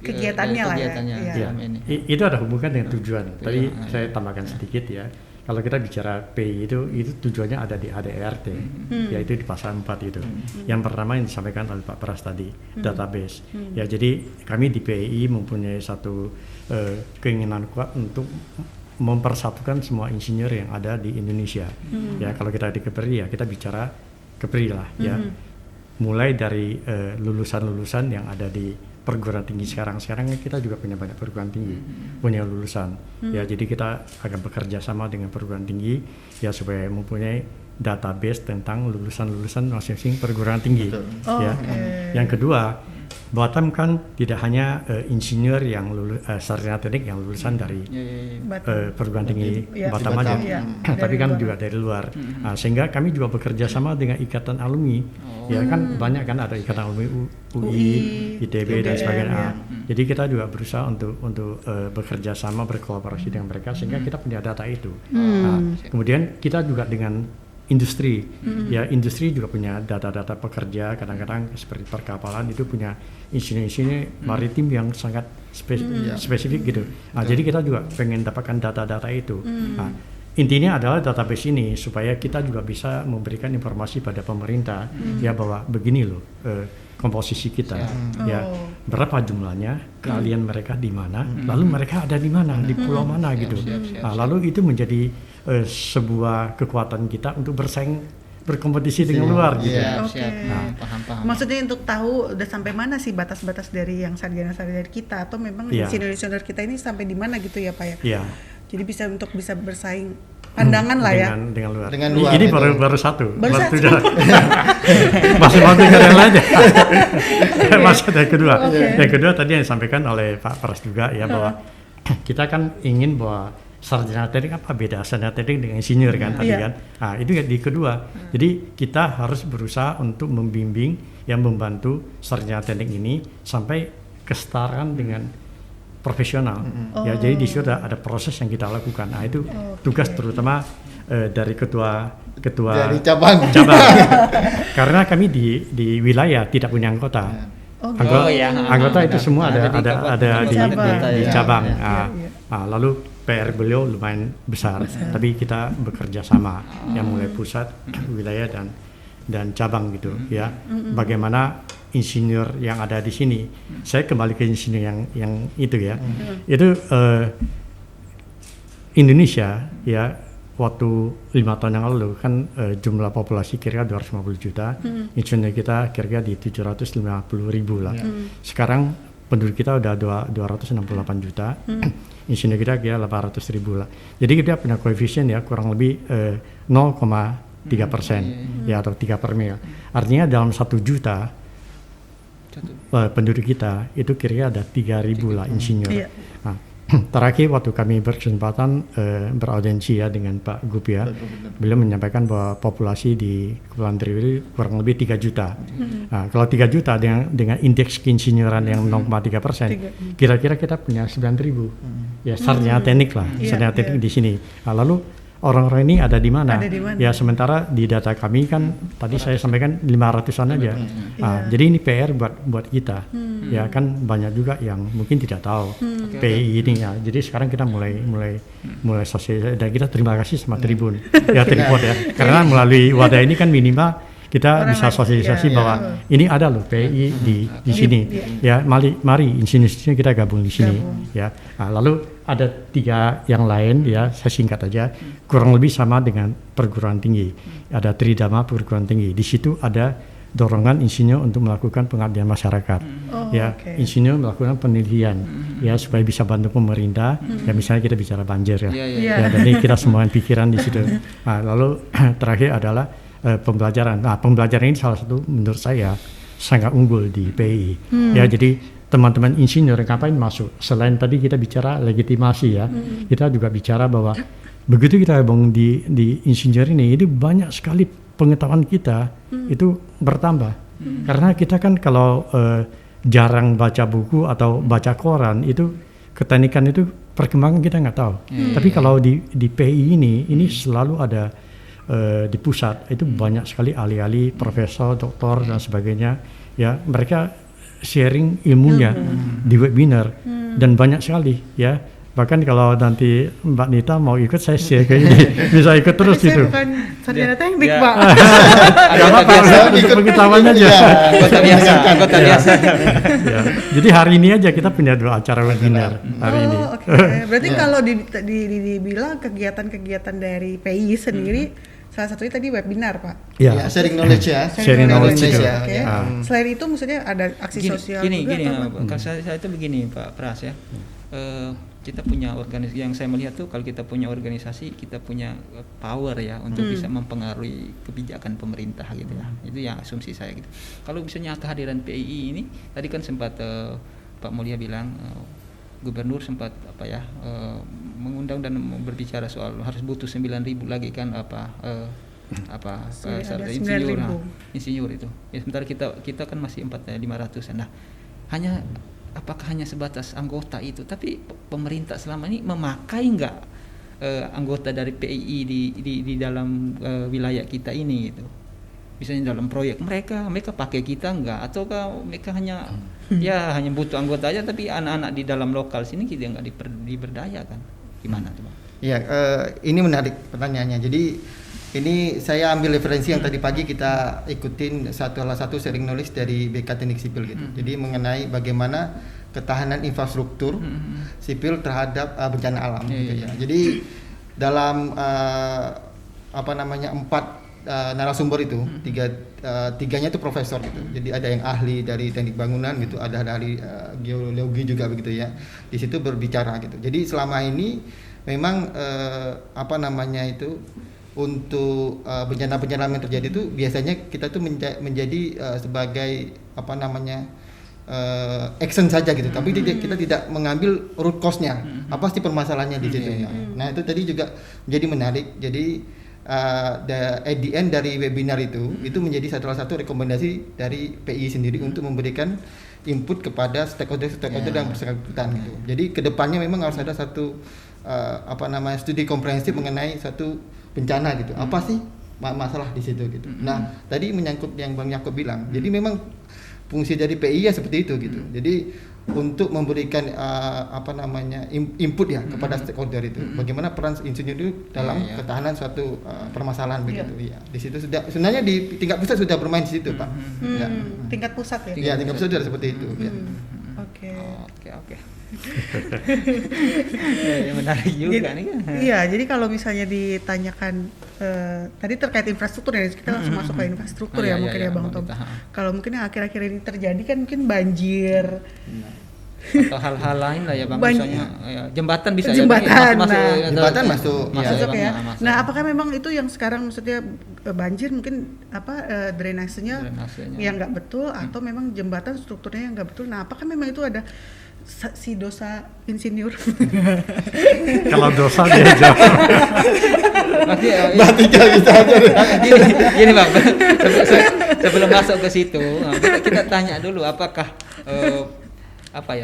Speaker 3: Kegiatannya lah ya.
Speaker 4: Kegiatannya
Speaker 3: Iya.
Speaker 4: selama ini.
Speaker 2: Itu ada hubungan dengan tujuan. Tadi saya tambahkan sedikit ya. Kalau kita bicara PI itu tujuannya ada di ADRT, yaitu di pasal 4 itu. Yang pertama yang disampaikan oleh Pak Pras tadi, database. Ya, jadi kami di PI mempunyai satu keinginan kuat untuk mempersatukan semua insinyur yang ada di Indonesia. Ya, kalau kita di Kepri ya kita bicara Kepri lah ya. Mulai dari lulusan-lulusan yang ada di perguruan tinggi sekarang kita juga punya banyak perguruan tinggi punya lulusan ya, jadi kita akan bekerja sama dengan perguruan tinggi ya supaya mempunyai database tentang lulusan-lulusan masing-masing perguruan tinggi ya. Yang kedua, Batam kan tidak hanya insinyur yang sarjana teknik yang lulusan dari perguruan tinggi Batam aja, tapi kan juga dari luar. Sehingga kami juga bekerja sama dengan ikatan alumni, ya kan banyak kan ada ikatan alumni UI, ITB dan sebagainya. Jadi kita juga berusaha untuk bekerja sama, berkolaborasi dengan mereka sehingga kita punya data itu. Kemudian kita juga dengan industri, ya industri juga punya data-data pekerja. Kadang-kadang seperti perkapalan itu punya insinyur maritim yang sangat spesifik gitu. Jadi kita juga pengen dapatkan data-data itu. Intinya adalah database ini supaya kita juga bisa memberikan informasi pada pemerintah ya bahwa begini loh komposisi kita, ya berapa jumlahnya, keahlian mereka di mana, lalu mereka ada di mana, di pulau mana gitu. Lalu itu menjadi sebuah kekuatan kita untuk berkompetisi dengan luar gitu.
Speaker 4: Paham.
Speaker 3: Maksudnya untuk tahu udah sampai mana sih batas-batas dari yang sarjana-sarjana kita, atau memang insinyur-insinyur kita ini sampai di mana gitu ya Pak ya? Jadi bisa bersaing pandangan lah ya
Speaker 2: dengan luar.
Speaker 3: gitu.
Speaker 2: Ini baru satu. Masih mau dengar yang lain. Masih ada yang kedua. Yang kedua tadi yang disampaikan oleh Pak Pras juga ya bahwa kita kan ingin bahwa sarjana teknik apa beda sarjana teknik dengan insinyur kan tadi kan. Itu di kedua. Jadi kita harus berusaha untuk membimbing yang membantu sarjana teknik ini sampai kesetaraan dengan profesional. Ya jadi di situ ada proses yang kita lakukan. Itu tugas terutama dari ketua
Speaker 1: dari cabang.
Speaker 2: Karena kami di wilayah tidak punya anggota. Anggota itu semua ada di cabang. Lalu PR beliau lumayan besar, tapi kita bekerja sama yang mulai pusat, wilayah dan cabang gitu ya. Bagaimana insinyur yang ada di sini, saya kembali ke insinyur yang itu ya, itu Indonesia ya waktu 5 tahun yang lalu kan jumlah populasi kira-kira 250 juta, insinyur kita kira-kira di 750.000 lah. Sekarang penduduk kita udah 268 juta, insinyur kita kira 800.000 lah. Jadi kita punya koefisien ya kurang lebih 0,3% ya atau 3 per mil. Artinya dalam 1 juta penduduk kita itu kira-kira ada 3.000 lah insinyur. Terakhir waktu kami berkesempatan beraudiensi ya dengan Pak Gup ya, beliau menyampaikan bahwa populasi di Kepulauan Seribu kurang lebih 3 juta. Kalau 3 juta dengan indeks keinsinyuran yang 0,3%, kira-kira kita punya 9.000 ya sarjana teknik lah, sarjana teknik di sini. Lalu orang-orang ini ada di mana? Ya sementara di data kami kan tadi saya sampaikan 500-an aja. Jadi ini PR buat kita. Ya kan banyak juga yang mungkin tidak tahu PI ini ya. Jadi sekarang kita mulai sosialisasi dan kita terima kasih sama Tribun. Ya Tripod ya. Karena melalui wadah ini kan minimal kita bisa sosialisasi bahwa ini ada loh PI di sini. Ya mari insinyur kita gabung di sini ya. Lalu ada 3 yang lain ya, saya singkat aja, kurang lebih sama dengan perguruan tinggi. Ada Tridharma perguruan tinggi. Di situ ada dorongan insinyur untuk melakukan pengabdian masyarakat. Insinyur melakukan penelitian ya supaya bisa bantu pemerintah. Ya misalnya kita bicara banjir ya. Jadi kita semua pikiran di situ. Lalu terakhir adalah pembelajaran. Pembelajaran ini salah satu menurut saya sangat unggul di PI. Ya jadi teman-teman insinyur ngapain masuk? Selain tadi kita bicara legitimasi ya, kita juga bicara bahwa begitu kita gabung di insinyur ini, itu banyak sekali pengetahuan kita itu bertambah. Karena kita kan kalau jarang baca buku atau baca koran, itu keteknikan itu perkembangan kita nggak tahu. Tapi kalau di PI ini selalu ada di pusat, itu banyak sekali ahli-ahli, profesor, doktor dan sebagainya. Ya mereka sharing ilmunya di webinar dan banyak sekali ya. Bahkan kalau nanti Mbak Nita mau ikut saya share ke ini bisa ikut terus gitu.
Speaker 3: Saya bukan sarjana teknik Pak.
Speaker 2: Untuk pengetahuan aja.
Speaker 4: Anggota biasa.
Speaker 2: Jadi hari ini aja kita punya 2 acara webinar hari ini.
Speaker 3: Berarti kalau dibilang kegiatan-kegiatan dari PI sendiri salah satunya tadi webinar, Pak.
Speaker 1: Ya, sharing knowledge ya.
Speaker 2: Sharing knowledge itu.
Speaker 1: ya.
Speaker 3: Oke.
Speaker 1: Ya.
Speaker 3: Selain itu maksudnya ada aksi sosial
Speaker 4: gini,
Speaker 3: juga atau apa?
Speaker 4: Kalau saya itu begini Pak Pras ya. Kita punya organisasi, yang saya melihat tuh kalau kita punya organisasi, kita punya power ya untuk bisa mempengaruhi kebijakan pemerintah gitu ya. Itu yang asumsi saya gitu. Kalau misalnya kehadiran PII ini tadi kan sempat Pak Mulia bilang gubernur sempat mengundang dan berbicara soal harus butuh 9.000 lagi kan insinyur itu. Ya, sementara kita kan masih 4.500. Nah, apakah hanya sebatas anggota itu, tapi pemerintah selama ini memakai nggak anggota dari PII di dalam wilayah kita ini gitu. Misalnya dalam proyek mereka pakai kita nggak, ataukah mereka hanya hanya butuh anggota aja, tapi anak-anak di dalam lokal sini kita nggak diberdayakan, gimana tuh Bang?
Speaker 1: Ya, ini menarik pertanyaannya. Jadi ini saya ambil referensi yang tadi pagi kita ikutin salah satu sharing knowledge dari BK Teknik Sipil gitu. Jadi mengenai bagaimana ketahanan infrastruktur sipil terhadap bencana alam gitu ya. Jadi dalam 4 narasumber itu tiganya itu profesor gitu. Jadi ada yang ahli dari teknik bangunan gitu, ada ahli geologi juga begitu ya. Di situ berbicara gitu. Jadi selama ini memang untuk bencana-bencana yang terjadi itu biasanya kita tuh menjadi sebagai action saja gitu, tapi kita tidak mengambil root cause-nya, apa sih permasalahannya di situ. Nah itu tadi juga menjadi menarik. Jadi at the end dari webinar itu menjadi salah satu rekomendasi dari PI sendiri untuk memberikan input kepada stakeholder yang bersangkutan gitu. Jadi kedepannya memang harus ada satu studi komprehensif mengenai satu bencana gitu. Apa sih masalah di situ gitu. Nah, tadi menyangkut yang Bang Yaakob bilang. Jadi memang fungsi dari PI ya seperti itu gitu. Jadi untuk memberikan input ya kepada stakeholder itu. Bagaimana peran insinyur itu dalam ketahanan suatu permasalahan begitu ya. Di situ sudah sebenarnya di tingkat pusat sudah bermain di situ, Pak. Ya.
Speaker 3: Tingkat pusat ya.
Speaker 1: Iya, tingkat pusat sudah seperti itu ya.
Speaker 4: Oke. Ya, menarik juga nih kan.
Speaker 3: Iya, jadi kalau misalnya ditanyakan tadi terkait infrastruktur ya, kita langsung masuk ke infrastruktur mungkin Bang Tom. Kalau mungkin yang akhir-akhir ini terjadi kan mungkin banjir
Speaker 4: atau hal-hal lain lah ya Bang, misalnya jembatan bisa
Speaker 3: jembatan
Speaker 1: masuk
Speaker 3: ya. Nah, apakah memang itu yang sekarang maksudnya banjir mungkin drainasenya yang nggak betul atau memang jembatan strukturnya yang nggak betul? Nah, apakah memang itu ada si dosa insinyur?
Speaker 2: Kalau dosa dia jawab.
Speaker 1: Berarti nggak bisa aja.
Speaker 4: Gini Bang, sebelum masuk ke situ, kita tanya dulu apakah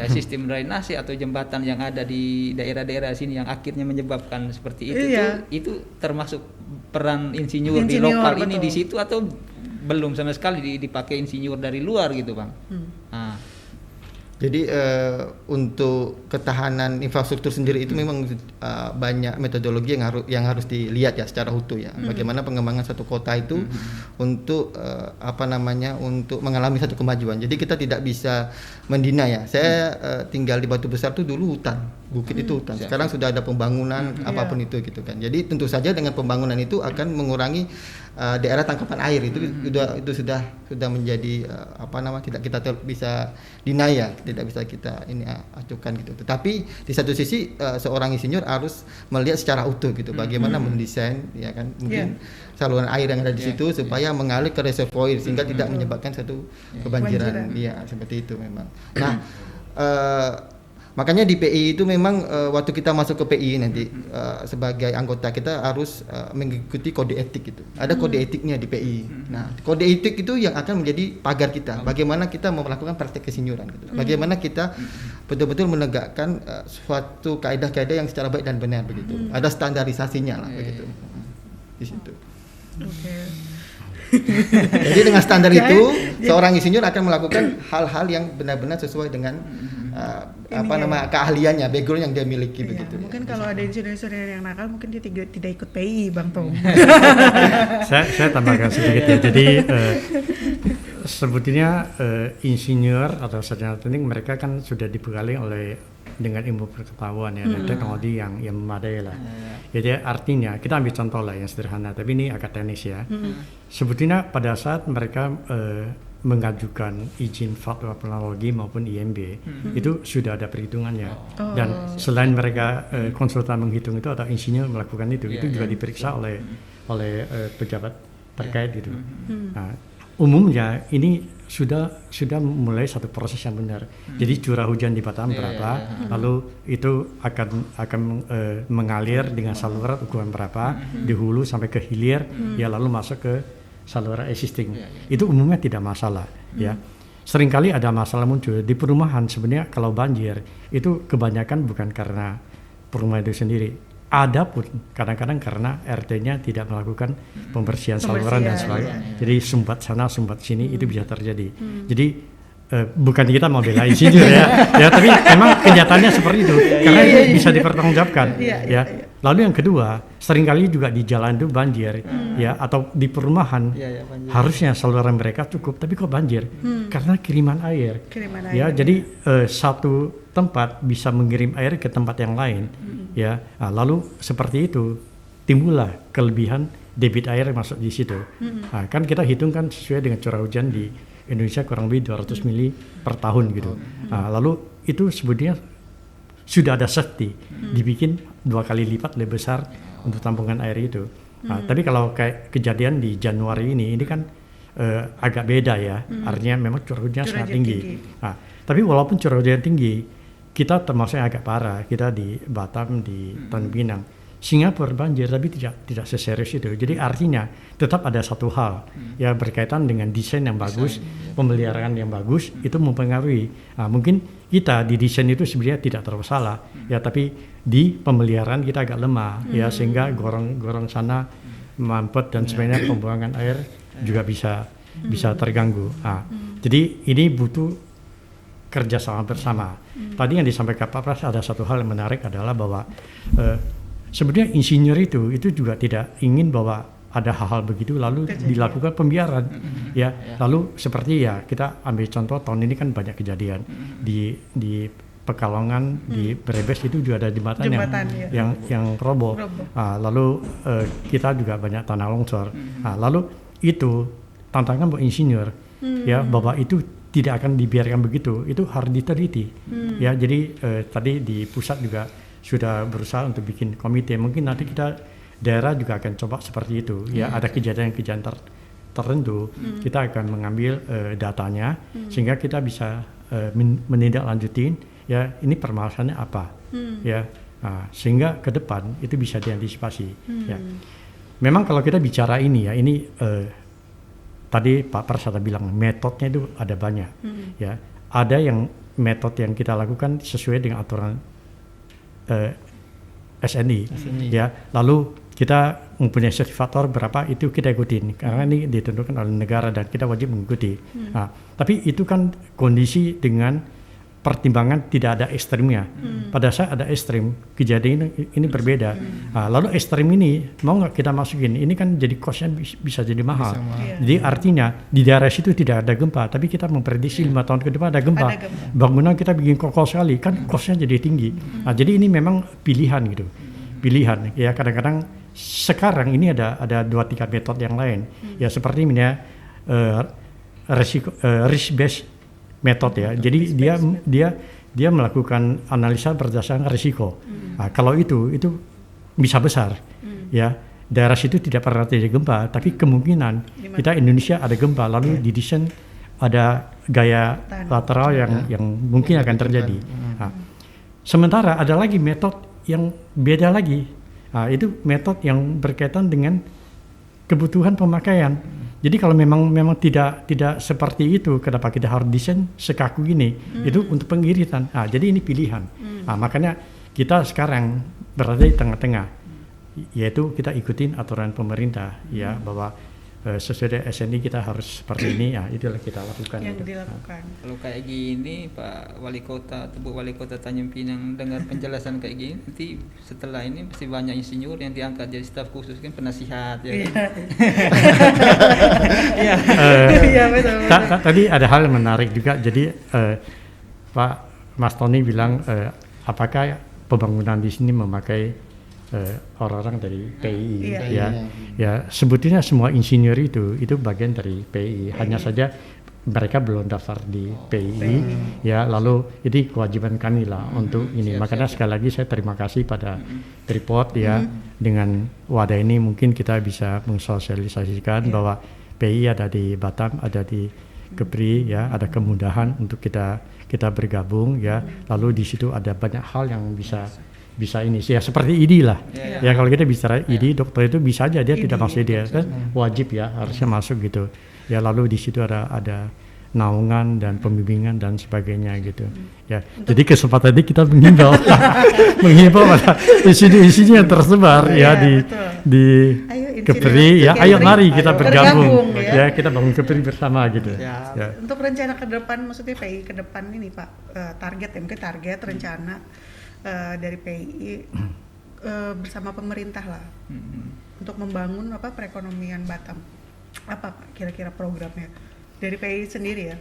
Speaker 4: sistem drainase atau jembatan yang ada di daerah-daerah sini yang akhirnya menyebabkan seperti itu itu termasuk peran insinyur di lokal betul. Ini di situ atau belum sama sekali dipakai insinyur dari luar gitu Bang?
Speaker 1: Jadi untuk ketahanan infrastruktur sendiri itu memang banyak metodologi yang harus dilihat ya secara utuh ya. Bagaimana pengembangan satu kota itu untuk untuk mengalami satu kemajuan. Jadi kita tidak bisa mendina ya. Saya tinggal di Batu Besar itu dulu hutan, bukit itu hutan. Sekarang sudah ada pembangunan apapun itu gitu kan. Jadi tentu saja dengan pembangunan itu akan mengurangi daerah tangkapan air itu sudah menjadi tidak kita bisa deny ya, tidak bisa kita acuhkan gitu. Tetapi di satu sisi seorang insinyur harus melihat secara utuh gitu, bagaimana mendesain ya kan mungkin saluran air yang ada di situ supaya mengalir ke reservoir sehingga tidak menyebabkan satu kebanjiran. Iya, seperti itu memang. Nah, makanya di PI itu memang waktu kita masuk ke PI nanti sebagai anggota kita harus mengikuti kode etik gitu. Ada kode etiknya di PI. Nah, kode etik itu yang akan menjadi pagar kita. Bagaimana kita melakukan praktek kesinnyuran gitu. Bagaimana kita betul-betul menegakkan suatu kaidah-kaidah yang secara baik dan benar begitu. Ada standarisasinya lah begitu. Di situ. Jadi dengan standar itu seorang insinyur akan melakukan hal-hal yang benar-benar sesuai dengan keahliannya, background yang dia miliki begitu.
Speaker 3: Mungkin kalau ada insinyur yang nakal mungkin dia tidak ikut PI Bang Tom.
Speaker 2: saya tambahkan sedikit ya. Jadi sebetulnya insinyur atau sarjana teknik mereka kan sudah dibekali dengan ilmu pengetahuan ya dan teknologi yang memadai lah. Jadi artinya kita ambil contoh lah yang sederhana, tapi ini agak teknis ya. Sebetulnya pada saat mereka mengajukan izin fatwa planologi maupun IMB itu sudah ada perhitungannya, dan selain mereka konsultan menghitung itu atau insinyur melakukan itu juga diperiksa oleh pejabat terkait gitu. Nah, umumnya ini sudah mulai satu proses yang benar. Jadi curah hujan di Batam berapa, lalu itu akan mengalir dengan saluran ukuran berapa di hulu sampai ke hilir, ya lalu masuk ke saluran existing. Itu umumnya tidak masalah, ya. Seringkali ada masalah muncul di perumahan. Sebenarnya kalau banjir itu kebanyakan bukan karena perumahan itu sendiri. Ada pun kadang-kadang karena RT-nya tidak melakukan pembersihan saluran dan sebagainya. Jadi sumbat sana sumbat sini itu bisa terjadi. Jadi bukan kita mau belain insinyur ya, tapi memang kenyataannya seperti itu karena itu bisa dipertanggungjawabkan. Lalu yang kedua, seringkali juga di jalan itu banjir, ya, atau di perumahan harusnya saluran mereka cukup, tapi kok banjir? Karena kiriman air. Ya, jadi satu tempat bisa mengirim air ke tempat yang lain, ya. Nah, lalu seperti itu timbullah kelebihan debit air masuk di situ. Nah, kan kita hitung kan sesuai dengan curah hujan di Indonesia kurang lebih 200 mili per tahun gitu. Nah, lalu itu sebetulnya sudah ada safety, dibikin 2 kali lipat lebih besar untuk tampungan air itu. Nah, tapi kalau kayak kejadian di Januari ini kan agak beda ya, artinya memang curah hujan sangat tinggi. Nah, tapi walaupun curah hujan tinggi, kita termasuk yang agak parah, kita di Batam, di Tanjung Pinang. Singapura banjir tapi tidak seserius itu. Jadi artinya tetap ada satu hal ya berkaitan dengan desain yang bagus, pemeliharaan yang bagus itu mempengaruhi. Nah, mungkin kita di desain itu sebenarnya tidak terlalu salah ya, tapi di pemeliharaan kita agak lemah ya, sehingga gorong-gorong sana mampet dan sebagainya, pembuangan air juga bisa terganggu. Nah, jadi ini butuh kerjasama bersama. Tadi yang disampaikan Pak Pras ada satu hal yang menarik adalah bahwa sebenarnya insinyur itu juga tidak ingin bahwa ada hal-hal begitu lalu dilakukan pembiaran ya. Lalu seperti ya kita ambil contoh tahun ini kan banyak kejadian di Pekalongan, di Brebes itu juga ada jembatan yang roboh. Lalu kita juga banyak tanah longsor. Lalu itu tantangan buat insinyur ya, bahwa itu tidak akan dibiarkan begitu, itu harus diteliti ya. Jadi tadi di pusat juga sudah berusaha untuk bikin komite. Mungkin nanti kita daerah juga akan coba seperti itu ya. Ada kejadian-kejadian tertentu kita akan mengambil datanya sehingga kita bisa menindaklanjutin ya, ini permasalahannya apa ya. Nah, sehingga ke depan itu bisa diantisipasi ya. Memang kalau kita bicara ini ya, ini tadi Pak Pras ada bilang metodenya itu ada banyak ya. Ada yang metode yang kita lakukan sesuai dengan aturan SNI ya. Lalu kita mempunyai sertifikator berapa itu kita ikutin karena ini ditentukan oleh negara dan kita wajib mengikuti. Nah, tapi itu kan kondisi dengan pertimbangan tidak ada ekstrimnya. Pada saat ada ekstrim, kejadian ini berbeda. Nah, lalu ekstrim ini mau nggak kita masukin? Ini kan jadi costnya bisa jadi mahal. Jadi artinya di daerah situ tidak ada gempa, tapi kita memprediksi 5 tahun ke depan ada gempa. Bangunan kita bikin kokoh sekali, kan costnya jadi tinggi. Nah, jadi ini memang pilihan gitu. Pilihan ya, kadang-kadang sekarang ini ada 2-3 metode yang lain. Ya seperti misalnya risk based metode ya. Jadi dia melakukan analisa berdasarkan risiko. Nah, kalau itu bisa besar ya. Daerah situ tidak pernah terjadi gempa, tapi kemungkinan kita Indonesia ada gempa, lalu didesain ada gaya lateral yang mungkin akan terjadi. Nah, sementara ada lagi metode yang beda lagi. Nah, itu metode yang berkaitan dengan kebutuhan pemakaian. Jadi kalau memang tidak seperti itu, kenapa kita harus desain sekaku gini? Itu untuk pengiritan. Nah, jadi ini pilihan. Nah, makanya kita sekarang berada di tengah-tengah, yaitu kita ikutin aturan pemerintah ya, bahwa sesuai dengan SNI kita harus seperti ini ya, itulah kita lakukan.
Speaker 3: Yang dilakukan.
Speaker 4: Kalau kayak gini Pak Wali Kota atau Bu Wali Kota Tanjung Pinang dengar penjelasan kayak gini, nanti setelah ini pasti banyak insinyur yang diangkat jadi staf khusus kan, penasihat ya.
Speaker 3: Iya betul.
Speaker 2: Tadi ada hal yang menarik juga. Jadi Pak Mas Tony bilang apakah pembangunan di sini memakai orang-orang dari PI
Speaker 3: Iya.
Speaker 2: ya. Ya sebetulnya semua insinyur itu bagian dari PI. Hanya saja mereka belum daftar di PI ya, lalu ini kewajiban kami lah untuk ini. Makanya sekali lagi saya terima kasih pada Freeport ya, dengan wadah ini mungkin kita bisa mensosialisasikan bahwa PI ada di Batam, ada di Kepri ya, ada kemudahan untuk kita bergabung ya. Lalu di situ ada banyak hal yang bisa ini ya, seperti ID lah ya. Kalau kita bicara ID dokter itu bisa aja dia tidak masuk, dia kan wajib ya, harusnya masuk gitu ya. Lalu di situ ada naungan dan pembimbingan dan sebagainya gitu ya. Jadi kesempatan ini kita menghimbau pada isi-isinya yang tersebar ya di Kepri ya. Ayo mari kita bergabung ya, kita bangun Kepri bersama gitu ya.
Speaker 3: Untuk rencana ke depan, maksudnya PI ke depan ini Pak, target ya, mungkin target rencana dari PI bersama pemerintah lah untuk membangun perekonomian Batam. Apa Pak kira-kira programnya dari PI sendiri ya?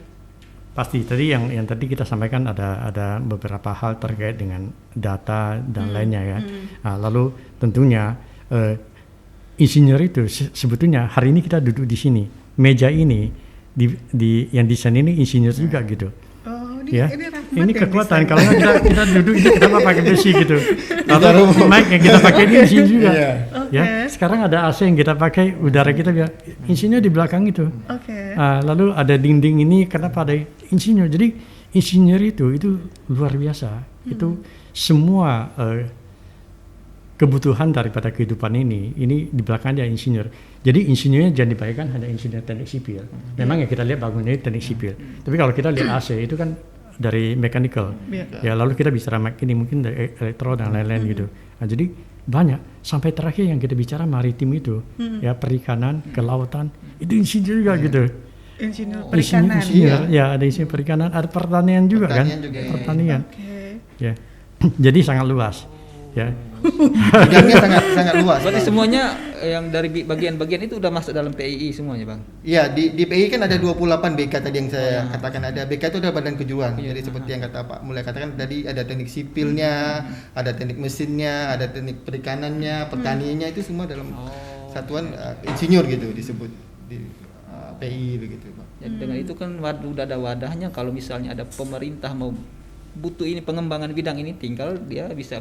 Speaker 2: Pasti tadi yang tadi kita sampaikan ada beberapa hal terkait dengan data dan lainnya ya. Nah, lalu tentunya insinyur itu sebetulnya hari ini kita duduk di sini, meja ini di yang desain ini insinyur juga gitu. Ya, ini kekuatan. Kalau kita duduk ini kenapa pakai besi gitu? Lalu mic yang kita pakai ini insinyur juga. Ya, sekarang ada AC yang kita pakai, udara kita biar insinyur di belakang itu. Lalu ada dinding ini, kenapa ada insinyur? Jadi insinyur itu luar biasa. Itu semua kebutuhan daripada kehidupan ini di belakangnya insinyur. Jadi insinyurnya jangan dibayangkan hanya insinyur teknik sipil. Memang ya kita lihat bangunnya teknik sipil. Tapi kalau kita lihat AC itu kan dari mechanical. Ya lalu kita bicara ini mungkin dari elektro dan lain-lain gitu. Nah, jadi banyak sampai terakhir yang kita bicara maritim itu ya, perikanan, kelautan itu insinyur juga gitu.
Speaker 3: Insinyur perikanan.
Speaker 2: Ya ada insinyur perikanan, ada pertanian juga kan. Pertanian. Ya. Jadi sangat luas. Ya.
Speaker 1: Bidangnya sangat luas.
Speaker 4: Berarti semuanya yang dari bagian-bagian itu udah masuk dalam PII semuanya, Bang?
Speaker 1: Iya, di PII kan ada 28 BK tadi yang saya katakan. Ada BK itu ada badan kejuruan. Jadi seperti yang kata Pak Mulai katakan tadi, ada teknik sipilnya, ada teknik mesinnya, ada teknik perikanannya, pertaniannya, itu semua dalam satuan insinyur gitu disebut di PII begitu, Pak.
Speaker 4: Jadi dengan itu kan udah ada wadahnya, kalau misalnya ada pemerintah mau butuh ini pengembangan bidang ini, tinggal dia bisa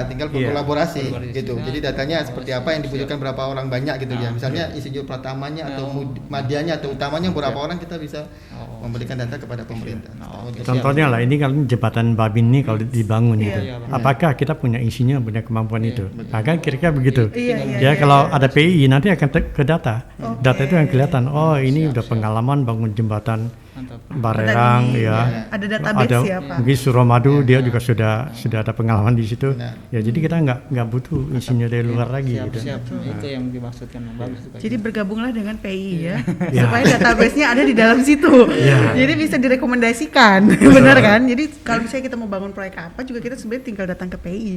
Speaker 1: tinggal berkolaborasi gitu. Jadi datanya seperti apa yang dibutuhkan berapa orang banyak gitu ya. Misalnya insinyur pratamanya atau madianya atau utamanya berapa orang, kita bisa memberikan data kepada pemerintah.
Speaker 2: Contohnya lah ini kalau jembatan Babin ini kalau dibangun gitu. Apakah kita punya insinyur punya kemampuan itu? Nah, kan kira-kira begitu. Ya kalau ada PI nanti akan ke data. Data itu yang kelihatan. Oh, ini udah pengalaman bangun jembatan Bareang ya.
Speaker 3: Ada database ya Pak.
Speaker 2: Mungkin Suramadu dia juga sudah ada pengalaman di situ. Ya jadi kita nggak butuh insinyur dari luar lagi gitu.
Speaker 4: Itu yang dimaksudkan, bagus.
Speaker 3: Jadi bergabunglah dengan PI ya. Supaya database-nya ada di dalam situ. Jadi bisa direkomendasikan. Benar kan? Jadi kalau misalnya kita mau bangun proyek apa juga, kita sebenarnya tinggal datang ke PI.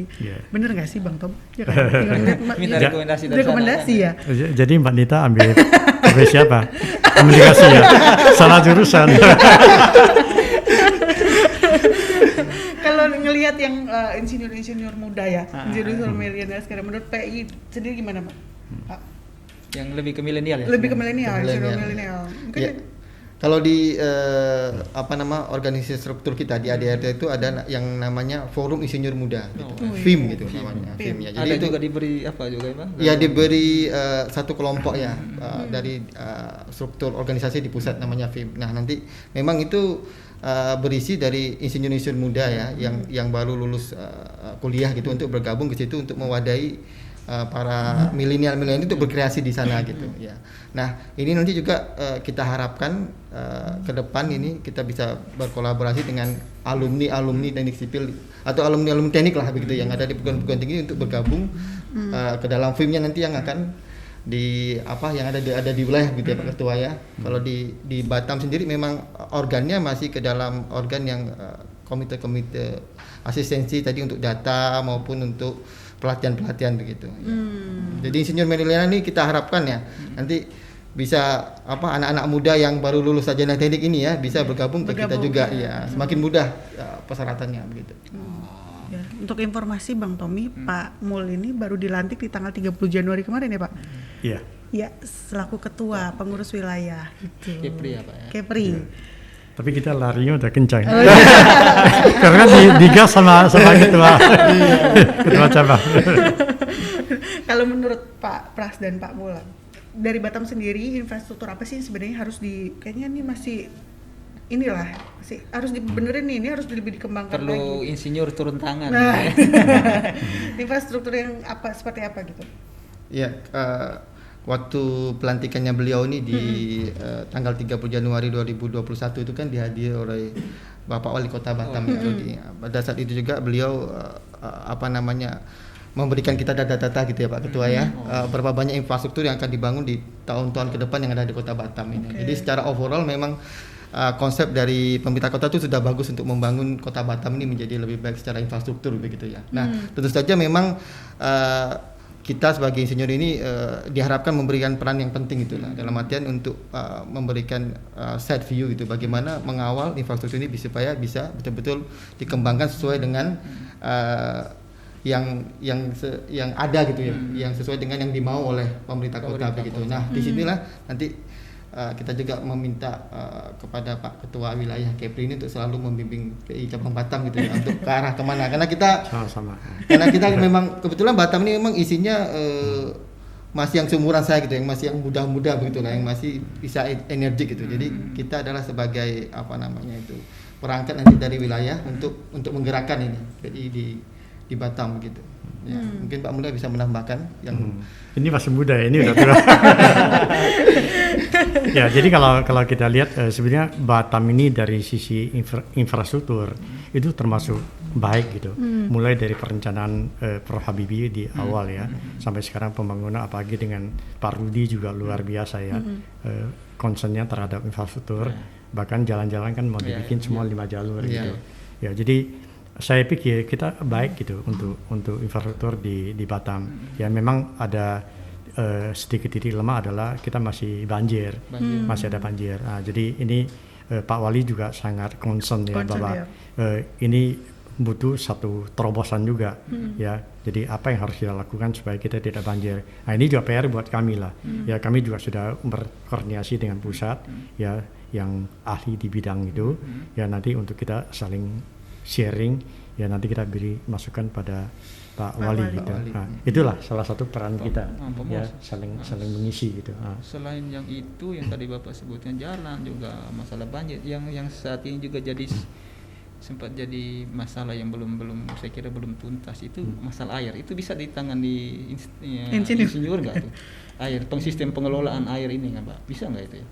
Speaker 3: Benar nggak sih Bang Tom? Ya kan?
Speaker 4: Minta
Speaker 3: rekomendasi ya.
Speaker 2: Jadi Mbak Nita ambil siapa? Komunikasi ya. Salah jurusan.
Speaker 3: Kalau ngelihat yang insinyur-insinyur muda ya, insinyur milenial sekarang, menurut PI sendiri gimana Pak?
Speaker 4: Yang lebih ke milenial ya?
Speaker 3: Lebih ke milenial, insinyur milenial. Mungkin
Speaker 1: kalau di organisasi struktur kita di ADRT itu ada yang namanya Forum Insinyur Muda, gitu. FIM gitu namanya. FIM ya. Jadi
Speaker 4: ada
Speaker 1: itu
Speaker 4: juga diberi apa juga ya, Bang?
Speaker 1: Ya diberi satu kelompok ya dari struktur organisasi di pusat namanya FIM. Nah nanti memang itu berisi dari insinyur-insinyur muda ya yang baru lulus kuliah gitu, untuk bergabung ke situ untuk mewadahi para milenial itu berkreasi di sana gitu ya. Nah ini nanti juga kita harapkan ke depan ini kita bisa berkolaborasi dengan alumni teknik sipil atau alumni teknik lah begitu yang ada di perguruan tinggi untuk bergabung ke dalam FIM-nya nanti yang akan yang ada di wilayah gitu ya Pak Ketua ya. Kalau di Batam sendiri memang organnya masih ke dalam organ yang komite asistensi tadi untuk data maupun untuk pelatihan begitu. Jadi insinyur milenial ini kita harapkan ya nanti bisa anak-anak muda yang baru lulus sarjana teknik ini ya bisa bergabung ke kita juga ya, semakin mudah persyaratannya begitu.
Speaker 3: Ya, untuk informasi Bang Tommy, Pak Mul ini baru dilantik di tanggal 30 Januari kemarin ya Pak?
Speaker 2: Iya.
Speaker 3: Ya, selaku ketua pengurus wilayah gitu.
Speaker 4: Kepri ya Pak ya.
Speaker 3: Kepri.
Speaker 2: Tapi kita larinya udah kencang.
Speaker 3: Oh, iya.
Speaker 2: Karena digas sama ketua cabang.
Speaker 3: Kalau menurut Pak Pras dan Pak Mul, dari Batam sendiri infrastruktur apa sih sebenarnya harus kayaknya ini masih harus dibenerin nih, ini harus lebih dikembangkan
Speaker 4: Perlu
Speaker 3: lagi.
Speaker 4: insinyur turun tangan.
Speaker 3: Nah,
Speaker 4: gitu ya.
Speaker 3: infrastruktur yang seperti apa gitu?
Speaker 1: Ya, waktu pelantikannya beliau ini di tanggal 30 Januari 2021 itu kan dihadiri oleh Bapak Wali Kota Batam ya Rudi. Pada saat itu juga beliau memberikan kita data-data gitu ya Pak Ketua ya, berapa banyak infrastruktur yang akan dibangun di tahun-tahun ke depan yang ada di Kota Batam ini. Jadi secara overall memang konsep dari pemerintah kota itu sudah bagus untuk membangun Kota Batam ini menjadi lebih baik secara infrastruktur begitu ya. Nah, tentu saja memang kita sebagai insinyur ini diharapkan memberikan peran yang penting gitu lah, dalam artian untuk memberikan side view gitu, bagaimana mengawal infrastruktur ini supaya bisa betul-betul dikembangkan sesuai dengan yang ada gitu ya, yang sesuai dengan yang dimau oleh pemerintah kota begitu. Nah, disinilah nanti kita juga meminta kepada Pak Ketua Wilayah Kepri ini untuk selalu membimbing PI Cabang Batam gitu ya, untuk ke arah kemana, karena kita
Speaker 2: Sama-sama.
Speaker 1: karena kita memang kebetulan Batam ini memang isinya masih yang seumuran saya gitu, yang masih yang muda-muda begitu lah, yang masih bisa energik gitu. Jadi kita adalah sebagai perangkat nanti dari wilayah untuk menggerakkan ini PI di Batam begitu. Ya, mungkin Pak Muda bisa menambahkan yang
Speaker 2: Ini masih muda ya, ini udah tua. Ya, jadi kalau kita lihat sebenarnya Batam ini dari sisi infrastruktur itu termasuk baik gitu. Mulai dari perencanaan Prof Habibie di awal ya, sampai sekarang pembangunan apalagi dengan Pak Rudi juga luar biasa ya. Concernnya terhadap infrastruktur, bahkan jalan-jalan kan mau dibikin semua 5 jalur gitu. Ya, jadi saya pikir kita baik gitu untuk infrastruktur di Batam. Ya memang ada sedikit titik lemah adalah kita masih banjir. Masih ada banjir. Nah, jadi ini Pak Wali juga sangat concern ya bahwa ini butuh satu terobosan juga ya. Jadi apa yang harus kita lakukan supaya kita tidak banjir. Nah, ini juga PR buat kami lah. Ya kami juga sudah berkoordinasi dengan pusat ya yang ahli di bidang itu. Ya nanti untuk kita saling sharing ya, nanti kita beri masukan pada Pak Wali gitu. Nah, itulah salah satu peran kita ya, saling mengisi gitu.
Speaker 4: Selain yang itu yang tadi Bapak sebutkan, jalan juga masalah banjir yang saat ini juga sempat jadi masalah yang belum saya kira belum tuntas, itu masalah air. Itu bisa ditangani insinyur nggak tuh? Sistem pengelolaan air ini nggak Pak? Bisa nggak itu ya?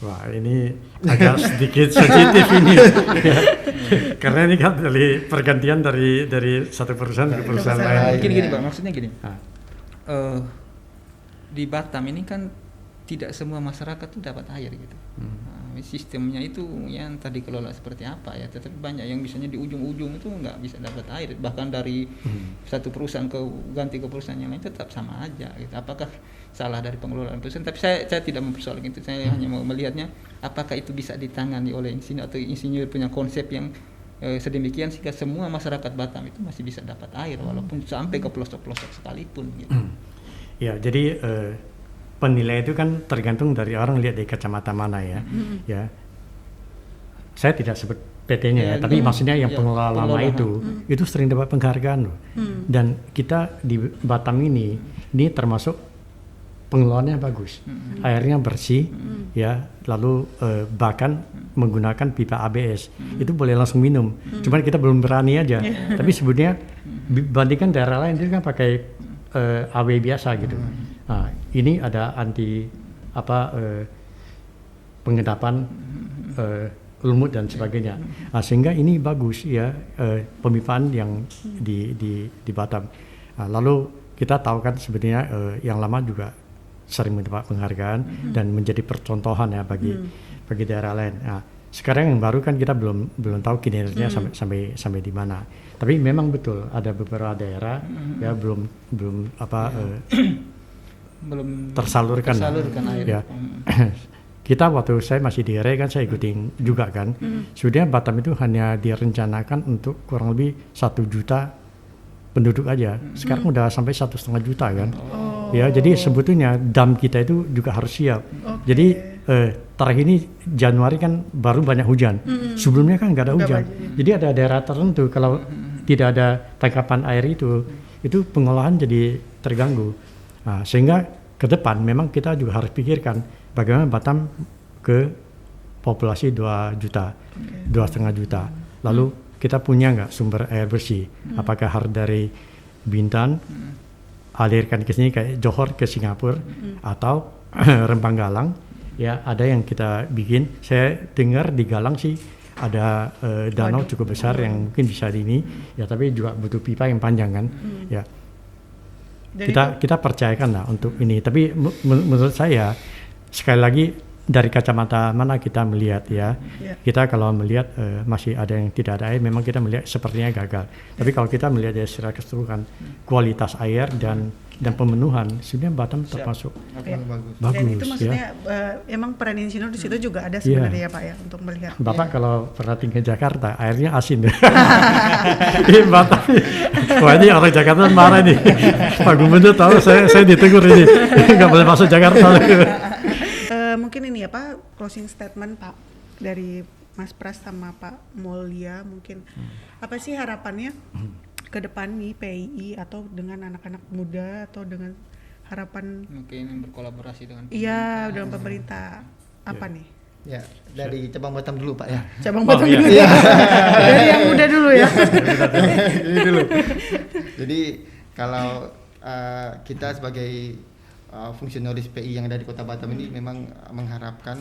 Speaker 2: Wah, ini agak sedikit sensitif ini ya. Karena ini kan dari pergantian dari satu perusahaan ke perusahaan lain.
Speaker 4: Gini Pak, maksudnya gini. Di Batam ini kan tidak semua masyarakat tuh dapat air gitu. Sistemnya itu yang tadi kelola seperti apa ya, tetapi banyak yang misalnya di ujung-ujung itu nggak bisa dapat air, bahkan dari satu perusahaan ganti ke perusahaan yang lain tetap sama aja gitu. Apakah salah dari pengelolaan perusahaan? Tapi saya tidak mempersoalkan itu, saya hanya mau melihatnya apakah itu bisa ditangani oleh insinyur atau insinyur punya konsep yang sedemikian sehingga semua masyarakat Batam itu masih bisa dapat air walaupun sampai ke pelosok-pelosok sekalipun gitu.
Speaker 2: Ya, jadi penilaian itu kan tergantung dari orang lihat dari kacamata mana ya. Ya, saya tidak sebut PT-nya ya, tapi maksudnya yang pengelola lama itu sering dapat penghargaan loh. Dan kita di Batam ini termasuk pengelolaannya bagus, airnya bersih ya, lalu bahkan menggunakan pipa ABS itu boleh langsung minum. Cuman kita belum berani aja. Tapi sebetulnya bandingkan daerah lain itu kan pakai AW biasa gitu. Nah, ini ada pengendapan lumut dan sebagainya. Nah, sehingga ini bagus ya, pemipaan yang di Batam. Nah, lalu kita tahu kan sebenarnya yang lama juga sering mendapat penghargaan dan menjadi percontohan ya bagi daerah lain. Nah, sekarang yang baru kan kita belum tahu kinerjanya sampai di mana. Tapi memang betul ada beberapa daerah ya belum tersalurkan
Speaker 4: air.
Speaker 2: Ya. kita waktu saya masih di RE kan saya ikutin juga kan. Sebenarnya Batam itu hanya direncanakan untuk kurang lebih 1 juta penduduk aja. Sekarang udah sampai 1,5 juta kan. Ya, jadi sebetulnya dam kita itu juga harus siap. Jadi terakhir ini Januari kan baru banyak hujan. Sebelumnya kan nggak ada hujan. Jadi ada daerah tertentu kalau tidak ada tangkapan air itu pengolahan jadi terganggu. Nah, sehingga ke depan memang kita juga harus pikirkan bagaimana Batam ke populasi 2 juta, 2,5 juta. Lalu kita punya nggak sumber air bersih? Apakah harus dari Bintan, alirkan ke sini kayak Johor ke Singapura, atau Rempang Galang? Ya, ada yang kita bikin. Saya dengar di Galang sih ada danau cukup besar yang mungkin bisa di ini. Ya, tapi juga butuh pipa yang panjang kan. Ya. Kita percayakan lah untuk ini. Tapi menurut saya sekali lagi dari kacamata mana kita melihat ya. Kita kalau melihat masih ada yang tidak ada air, memang kita melihat sepertinya gagal. Tapi kalau kita melihat dari secara keseluruhan kualitas air dan pemenuhan, sebenarnya Batam termasuk bagus.
Speaker 3: Dan itu maksudnya emang peran insinyur di situ juga ada sebenarnya ya Pak ya, untuk melihat.
Speaker 2: Bapak kalau pernah tinggal Jakarta, airnya asin. Ini Batam. Wah, ini orang Jakarta marah nih. Pak Gubernur tahu saya ditegur ini. Nggak boleh masuk Jakarta.
Speaker 3: Mungkin ini ya Pak, closing statement Pak dari Mas Pras sama Pak Mulia mungkin. Apa sih harapannya ke depan nih PII atau dengan anak-anak muda atau dengan harapan
Speaker 4: mungkin berkolaborasi dengan
Speaker 3: dengan pemerintah apa nih?
Speaker 1: Ya, dari cabang Batam dulu Pak ya.
Speaker 3: Cabang Batam dulu ya. Dari yang muda dulu ya.
Speaker 1: Ini dulu. Jadi kalau kita sebagai fungsionaris PI yang ada di Kota Batam ini memang mengharapkan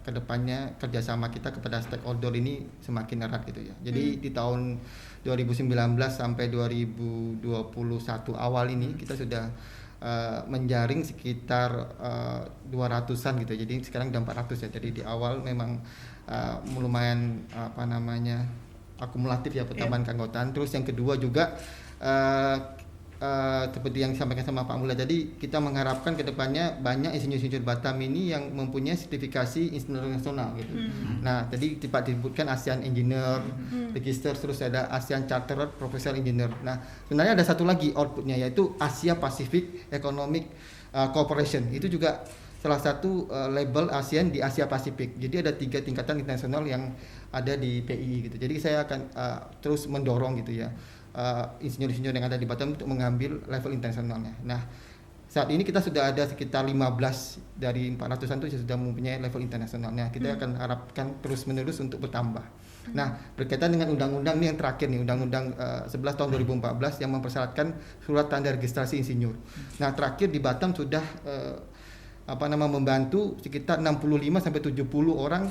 Speaker 1: kedepannya kerjasama kita kepada stakeholder ini semakin erat gitu ya. Jadi di tahun 2019 sampai 2021 awal ini kita sudah menjaring sekitar 200-an gitu. Jadi sekarang udah 400 ya. Jadi di awal memang lumayan akumulatif ya pertambahan keanggotaan. Terus yang kedua juga seperti yang disampaikan sama Pak Mulya tadi, kita mengharapkan kedepannya banyak insinyur-insinyur Batam ini yang mempunyai sertifikasi insinyur nasional gitu. Nah, tadi Pak disebutkan ASEAN Engineer Register, terus ada ASEAN Chartered Professional Engineer. Nah, sebenarnya ada satu lagi outputnya yaitu Asia Pacific Economic Cooperation. Itu juga salah satu label ASEAN di Asia Pasifik. Jadi ada 3 tingkatan internasional yang ada di PII gitu. Jadi saya akan terus mendorong gitu ya. Insinyur-insinyur yang ada di Batam untuk mengambil level internasionalnya. Nah, saat ini kita sudah ada sekitar 15 dari 400-an itu sudah mempunyai level internasionalnya. Kita akan harapkan terus-menerus untuk bertambah. Nah, berkaitan dengan undang-undang ini yang terakhir nih, Undang-Undang 11 tahun 2014 yang mempersyaratkan surat tanda registrasi insinyur. Nah, terakhir di Batam sudah membantu sekitar 65 sampai 70 orang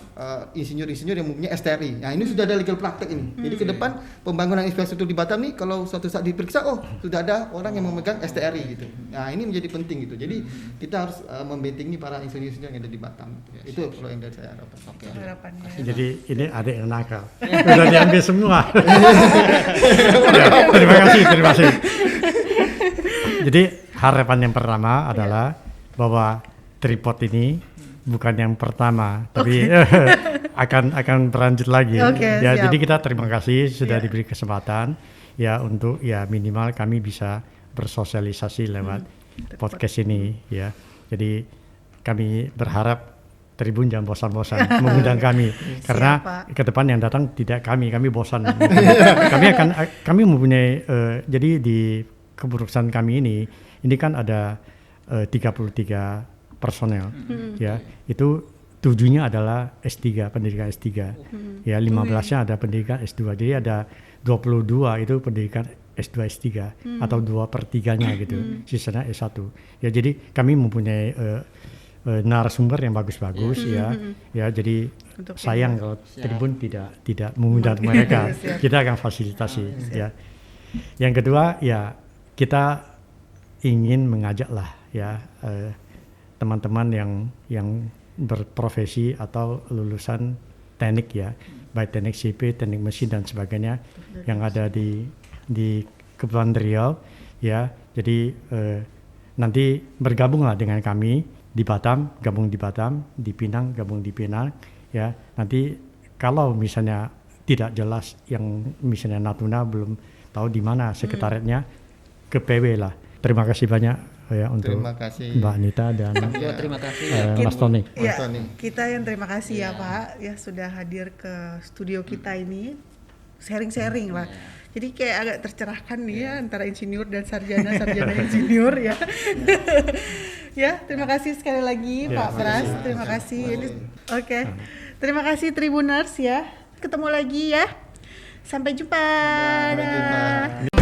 Speaker 1: insinyur-insinyur yang mempunyai STRI. Nah, ini sudah ada legal praktek ini. Jadi ke depan pembangunan infrastruktur di Batam nih kalau suatu saat diperiksa sudah ada orang yang memegang STRI gitu. Nah, ini menjadi penting gitu. Jadi kita harus membentengi para insinyur-insinyur yang ada di Batam. Itu kalau yang dari saya harapkan.
Speaker 3: Harapannya.
Speaker 2: Jadi ini ada yang nakal. Sudah diambil semua. Terima kasih. Jadi harapan yang pertama adalah bahwa tripod ini bukan yang pertama, tapi akan berlanjut lagi. Ya, siap. Jadi kita terima kasih sudah diberi kesempatan ya untuk ya minimal kami bisa bersosialisasi lewat podcast ini ya. Jadi kami berharap Tribun jangan bosan-bosan mengundang kami karena ke depan yang datang tidak kami bosan. kami mempunyai jadi di kepengurusan kami ini kan ada 33 personel ya, itu 7-nya adalah S3, pendidikan S3 ya, 15-nya ada pendidikan S2, jadi ada 22 itu pendidikan S2 S3 atau 2/3-nya gitu, sisanya S1 ya. Jadi kami mempunyai narasumber yang bagus-bagus ya, jadi untuk sayang kalau Tribun tidak mengundang mereka. Kita akan fasilitasi ya. Yang kedua ya, kita ingin mengajak lah ya teman-teman yang berprofesi atau lulusan teknik ya, baik teknik sipil, teknik mesin dan sebagainya yang ada di Kepulauan Riau ya. Jadi nanti bergabunglah dengan kami di Batam, gabung di Batam, di Pinang, gabung di Pinang, ya. Nanti kalau misalnya tidak jelas yang misalnya Natuna belum tahu di mana sekretariatnya, ke PW lah. Terima kasih banyak ya untuk
Speaker 1: Terima kasih.
Speaker 2: Mbak Anita dan
Speaker 4: Ya, terima kasih.
Speaker 2: Mas Tony.
Speaker 3: Ya,
Speaker 1: Mas Tony.
Speaker 3: kita yang terima kasih ya Pak ya sudah hadir ke studio kita ini sharing-sharing lah. Jadi kayak agak tercerahkan nih ya antara insinyur dan sarjana insinyur ya. Ya, terima kasih sekali lagi
Speaker 2: Ya,
Speaker 3: Pak Pras. Terima kasih. Oke. Terima kasih Tribuners ya. Ketemu lagi ya. Sampai jumpa.
Speaker 1: Sampai jumpa.
Speaker 3: Dah.